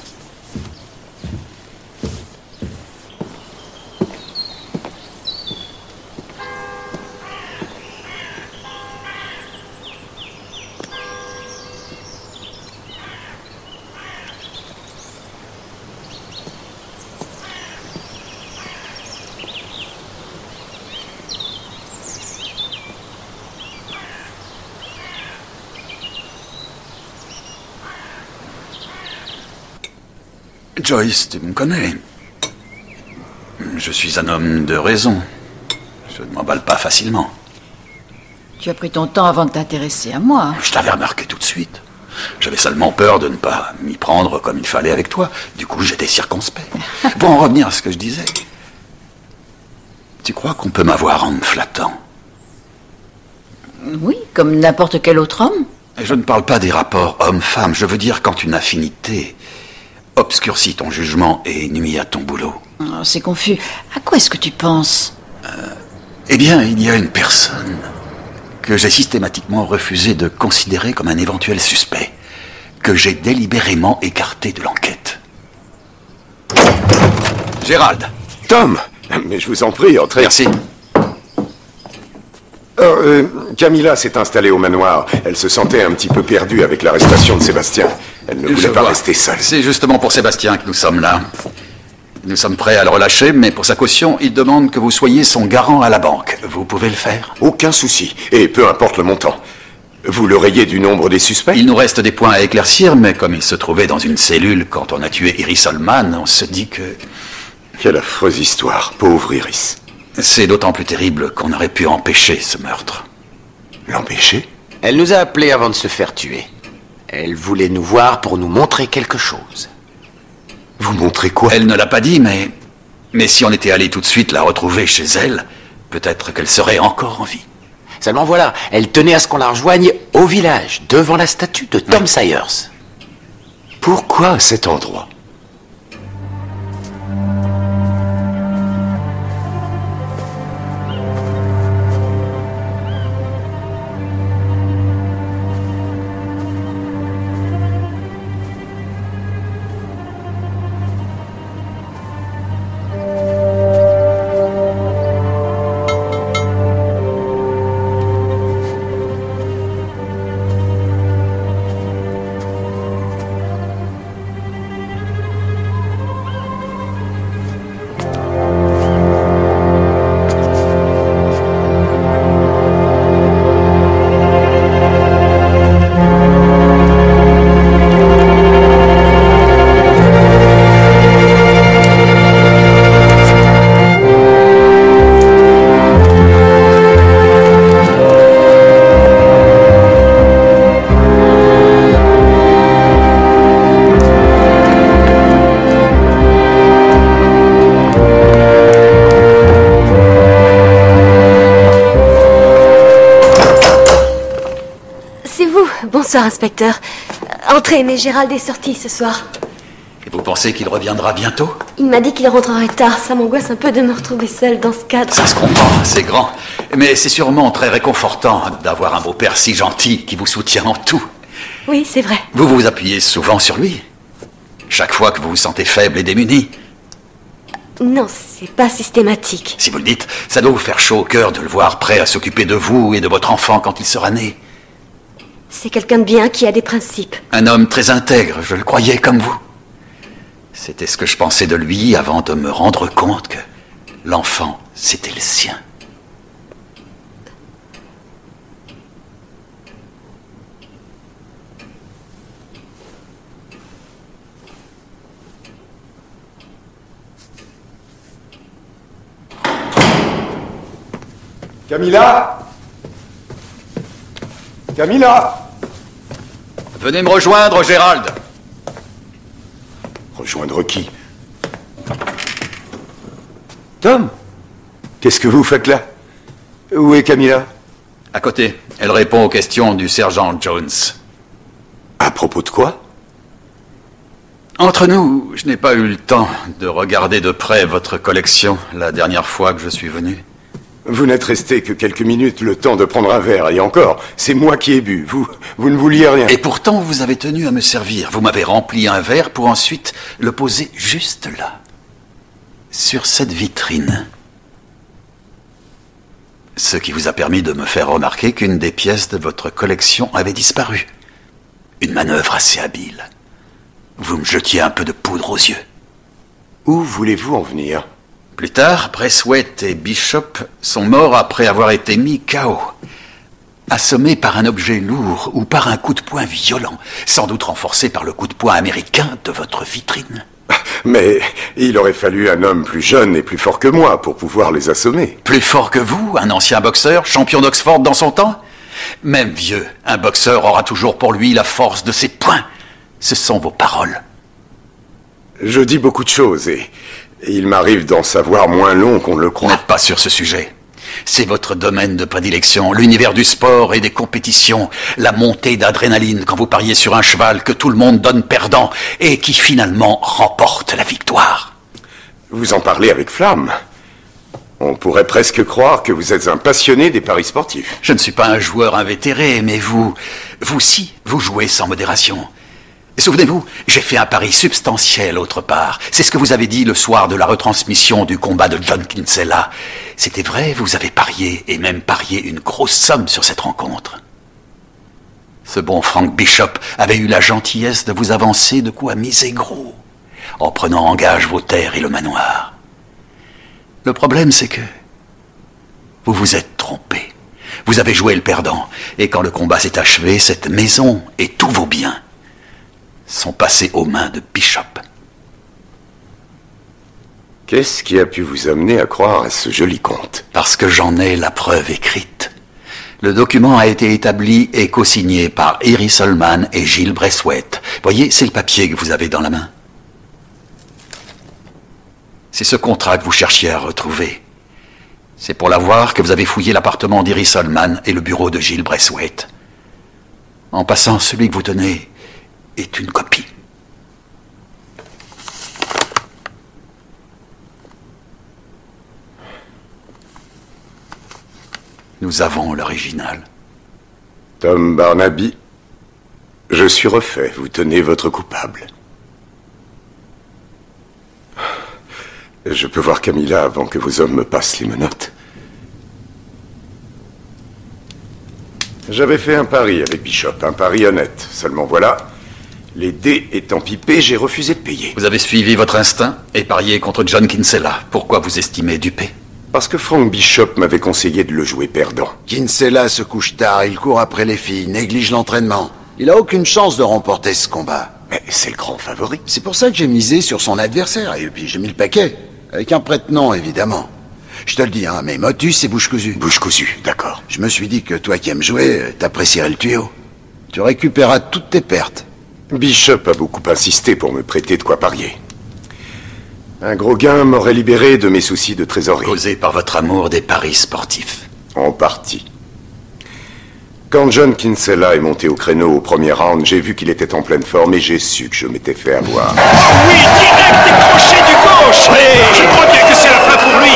Joyce, tu me connais. Je suis un homme de raison. Je ne m'emballe pas facilement. Tu as pris ton temps avant de t'intéresser à moi. Je t'avais remarqué tout de suite. J'avais seulement peur de ne pas m'y prendre comme il fallait avec toi. Du coup, j'étais circonspect. Pour en revenir à ce que je disais, tu crois qu'on peut m'avoir en me flattant? Oui, comme n'importe quel autre homme. Et je ne parle pas des rapports homme-femme. Je veux dire quand une affinité obscurcit ton jugement et nuit à ton boulot. Oh, c'est confus. À quoi est-ce que tu penses? Eh bien, il y a une personne que j'ai systématiquement refusé de considérer comme un éventuel suspect, que j'ai délibérément écarté de l'enquête. Gérald. Tom! Mais je vous en prie, entrez. Merci. Camilla s'est installée au manoir. Elle se sentait un petit peu perdue avec l'arrestation de Sébastien. Elle ne voulait pas rester seule. C'est justement pour Sébastien que nous sommes là. Nous sommes prêts à le relâcher, mais pour sa caution, il demande que vous soyez son garant à la banque. Vous pouvez le faire? Aucun souci. Et peu importe le montant. Vous le rayez du nombre des suspects? Il nous reste des points à éclaircir, mais comme il se trouvait dans une cellule quand on a tué Iris Holman, on se dit que... Quelle affreuse histoire, pauvre Iris. C'est d'autant plus terrible qu'on aurait pu empêcher ce meurtre. L'empêcher? Elle nous a appelés avant de se faire tuer. Elle voulait nous voir pour nous montrer quelque chose. Vous montrez quoi? Elle ne l'a pas dit, mais si on était allé tout de suite la retrouver chez elle, peut-être qu'elle serait encore en vie. Seulement voilà, elle tenait à ce qu'on la rejoigne au village, devant la statue de Tom Sayers. Pourquoi à cet endroit? Bonsoir, inspecteur. Entrez, mais Gérald est sorti ce soir. Et vous pensez qu'il reviendra bientôt? Il m'a dit qu'il rentrerait tard. Ça m'angoisse un peu de me retrouver seule dans ce cadre. Ça se comprend, c'est grand. Mais c'est sûrement très réconfortant d'avoir un beau-père si gentil qui vous soutient en tout. Oui, c'est vrai. Vous vous appuyez souvent sur lui? Chaque fois que vous vous sentez faible et démuni? Non, c'est pas systématique. Si vous le dites, ça doit vous faire chaud au cœur de le voir prêt à s'occuper de vous et de votre enfant quand il sera né. C'est quelqu'un de bien qui a des principes. Un homme très intègre, je le croyais comme vous. C'était ce que je pensais de lui avant de me rendre compte que l'enfant, c'était le sien. Camilla? Camilla? Venez me rejoindre, Gérald. Rejoindre qui? Tom? Qu'est-ce que vous faites là? Où est Camilla? À côté. Elle répond aux questions du sergent Jones. À propos de quoi? Entre nous, je n'ai pas eu le temps de regarder de près votre collection la dernière fois que je suis venu. Vous n'êtes resté que quelques minutes, le temps de prendre un verre, et encore, c'est moi qui ai bu. Vous ne vouliez rien. Et pourtant, vous avez tenu à me servir. Vous m'avez rempli un verre pour ensuite le poser juste là, sur cette vitrine. Ce qui vous a permis de me faire remarquer qu'une des pièces de votre collection avait disparu. Une manœuvre assez habile. Vous me jetiez un peu de poudre aux yeux. Où voulez-vous en venir? Plus tard, Braithwaite et Bishop sont morts après avoir été mis KO. Assommés par un objet lourd ou par un coup de poing violent, sans doute renforcé par le coup de poing américain de votre vitrine. Mais il aurait fallu un homme plus jeune et plus fort que moi pour pouvoir les assommer. Plus fort que vous, un ancien boxeur, champion d'Oxford dans son temps? Même vieux, un boxeur aura toujours pour lui la force de ses poings. Ce sont vos paroles. Je dis beaucoup de choses et il m'arrive d'en savoir moins long qu'on ne le croit. N'êtes pas sur ce sujet. C'est votre domaine de prédilection, l'univers du sport et des compétitions, la montée d'adrénaline quand vous pariez sur un cheval que tout le monde donne perdant et qui finalement remporte la victoire. Vous en parlez avec flamme. On pourrait presque croire que vous êtes un passionné des paris sportifs. Je ne suis pas un joueur invétéré, mais vous si, vous jouez sans modération. Souvenez-vous, j'ai fait un pari substantiel autre part. C'est ce que vous avez dit le soir de la retransmission du combat de John Kinsella. C'était vrai, vous avez parié, et même parié une grosse somme sur cette rencontre. Ce bon Frank Bishop avait eu la gentillesse de vous avancer de quoi miser gros, en prenant en gage vos terres et le manoir. Le problème, c'est que vous vous êtes trompé. Vous avez joué le perdant, et quand le combat s'est achevé, cette maison et tous vos biens sont passés aux mains de Bishop. Qu'est-ce qui a pu vous amener à croire à ce joli conte? Parce que j'en ai la preuve écrite. Le document a été établi et co-signé par Iris Holman et Gilles Bressouette. Voyez, c'est le papier que vous avez dans la main. C'est ce contrat que vous cherchiez à retrouver. C'est pour l'avoir que vous avez fouillé l'appartement d'Iris Holman et le bureau de Gilles Bressouette. En passant, celui que vous tenez est une copie. Nous avons l'original. Tom Barnaby, je suis refait. Vous tenez votre coupable. Je peux voir Camilla avant que vos hommes me passent les menottes. J'avais fait un pari avec Bishop, un pari honnête. Seulement voilà, les dés étant pipés, j'ai refusé de payer. Vous avez suivi votre instinct et parié contre John Kinsella. Pourquoi vous estimez dupé? Parce que Frank Bishop m'avait conseillé de le jouer perdant. Kinsella se couche tard, il court après les filles, néglige l'entraînement. Il a aucune chance de remporter ce combat. Mais c'est le grand favori. C'est pour ça que j'ai misé sur son adversaire, et puis j'ai mis le paquet. Avec un prête-nom, évidemment. Je te le dis, hein, mais motus et bouche cousue. Bouche cousue, d'accord. Je me suis dit que toi qui aimes jouer, t'apprécierais le tuyau. Tu récupéreras toutes tes pertes. Bishop a beaucoup insisté pour me prêter de quoi parier. Un gros gain m'aurait libéré de mes soucis de trésorerie. Causé par votre amour des paris sportifs. En partie. Quand John Kinsella est monté au créneau au premier round, j'ai vu qu'il était en pleine forme et j'ai su que je m'étais fait avoir. Oui, direct décroché du gauche. Je crois bien que c'est la fin pour lui.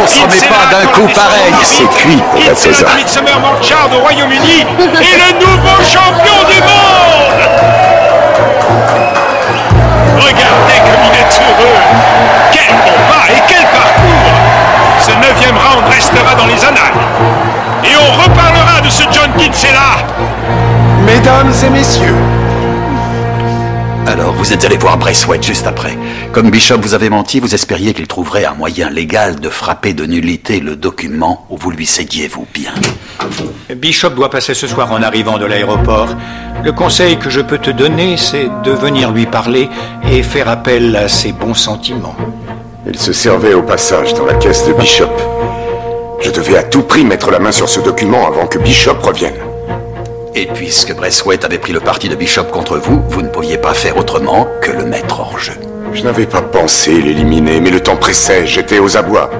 On s'en met pas d'un coup pareil. C'est cuit pour la César. Midsomer Morchard au Royaume-Uni est le nouveau champion du monde. Regardez comme il est heureux. Quel combat et quel parcours. Ce 9e round restera dans les annales. Et on reparlera de ce John Kinsella. Mesdames et messieurs. Alors, vous êtes allé voir Bressouette juste après. Comme Bishop vous avait menti, vous espériez qu'il trouverait un moyen légal de frapper de nullité le document où vous lui cédiez vos biens. Bishop doit passer ce soir en arrivant de l'aéroport. Le conseil que je peux te donner, c'est de venir lui parler et faire appel à ses bons sentiments. Il se servait au passage dans la caisse de Bishop. Je devais à tout prix mettre la main sur ce document avant que Bishop revienne. Et puisque Bressouette avait pris le parti de Bishop contre vous, vous ne pouviez pas faire autrement que le mettre hors jeu. Je n'avais pas pensé l'éliminer, mais le temps pressait, j'étais aux abois.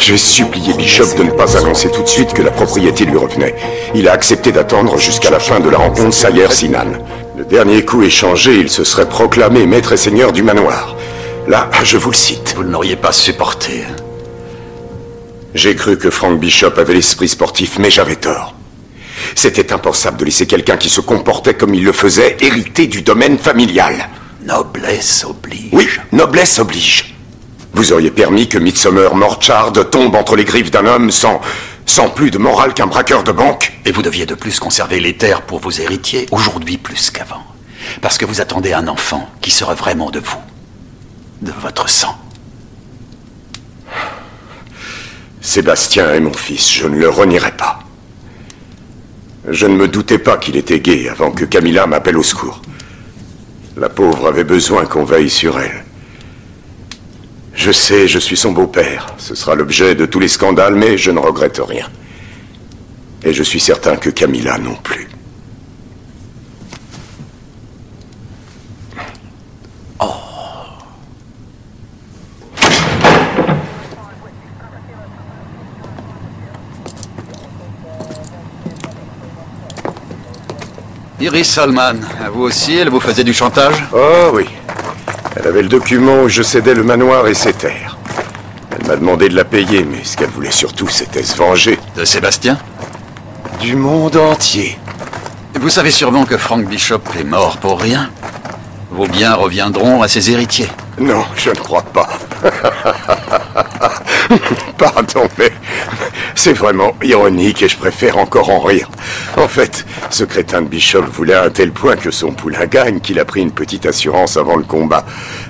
J'ai supplié Bishop de ne pas annoncer tout de suite que la propriété lui revenait. Il a accepté d'attendre jusqu'à la fin de la rencontre Sayer-Sinan. Le dernier coup échangé, il se serait proclamé maître et seigneur du manoir. Là, je vous le cite. Vous ne l'auriez pas supporté. J'ai cru que Frank Bishop avait l'esprit sportif, mais j'avais tort. C'était impensable de laisser quelqu'un qui se comportait comme il le faisait hériter du domaine familial. Noblesse oblige. Oui, noblesse oblige. Vous auriez permis que Midsomer Morchard tombe entre les griffes d'un homme sans plus de morale qu'un braqueur de banque. Et vous deviez de plus conserver les terres pour vos héritiers, aujourd'hui plus qu'avant. Parce que vous attendez un enfant qui sera vraiment de vous. De votre sang. Sébastien est mon fils, je ne le renierai pas. Je ne me doutais pas qu'il était gay avant que Camilla m'appelle au secours. La pauvre avait besoin qu'on veille sur elle. Je sais, je suis son beau-père. Ce sera l'objet de tous les scandales, mais je ne regrette rien. Et je suis certain que Camilla non plus. Oh. Iris Holman, à vous aussi, elle vous faisait du chantage? Oh oui. Elle avait le document où je cédais le manoir et ses terres. Elle m'a demandé de la payer, mais ce qu'elle voulait surtout, c'était se venger. De Sébastien? Du monde entier. Vous savez sûrement que Frank Bishop est mort pour rien. Vos biens reviendront à ses héritiers. Non, je ne crois pas. Pardon, mais c'est vraiment ironique et je préfère encore en rire. En fait, ce crétin de Bishop voulait à un tel point que son poulain gagne qu'il a pris une petite assurance avant le combat.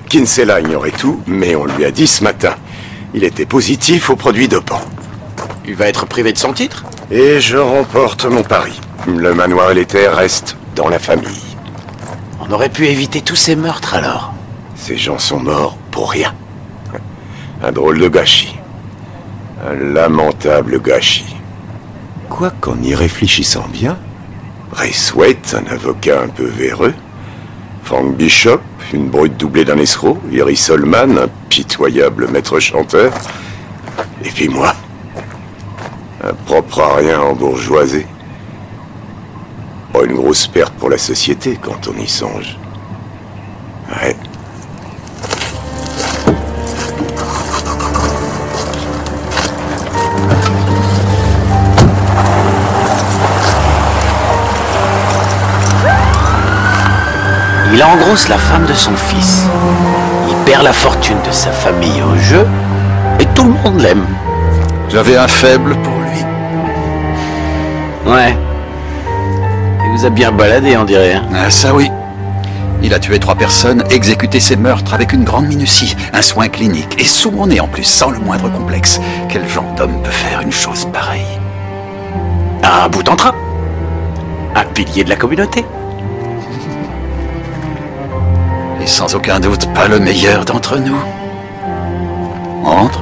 Kinsella ignorait tout, mais on lui a dit ce matin. Il était positif aux produits dopants. Il va être privé de son titre? Et je remporte mon pari. Le manoir et les terres restent dans la famille. On aurait pu éviter tous ces meurtres alors. Ces gens sont morts pour rien. Un drôle de gâchis. Un lamentable gâchis. Quoi qu'en y réfléchissant bien, Ray Sweat, un avocat un peu véreux, Frank Bishop, une brute doublée d'un escroc, Iris Solman, un pitoyable maître chanteur, et puis moi, un propre à rien embourgeoisé. Oh, une grosse perte pour la société quand on y songe. Ouais. Il engrosse la femme de son fils. Il perd la fortune de sa famille au jeu, et tout le monde l'aime. J'avais un faible pour lui. Ouais. Il vous a bien baladé, on dirait. Hein. Ah, ça oui. Il a tué 3 personnes, exécuté ses meurtres avec une grande minutie, un soin clinique, et sous mon nez en plus, sans le moindre complexe. Quel genre d'homme peut faire une chose pareille? Un bout en train. Un pilier de la communauté. Et sans aucun doute, pas le meilleur d'entre nous. On rentre?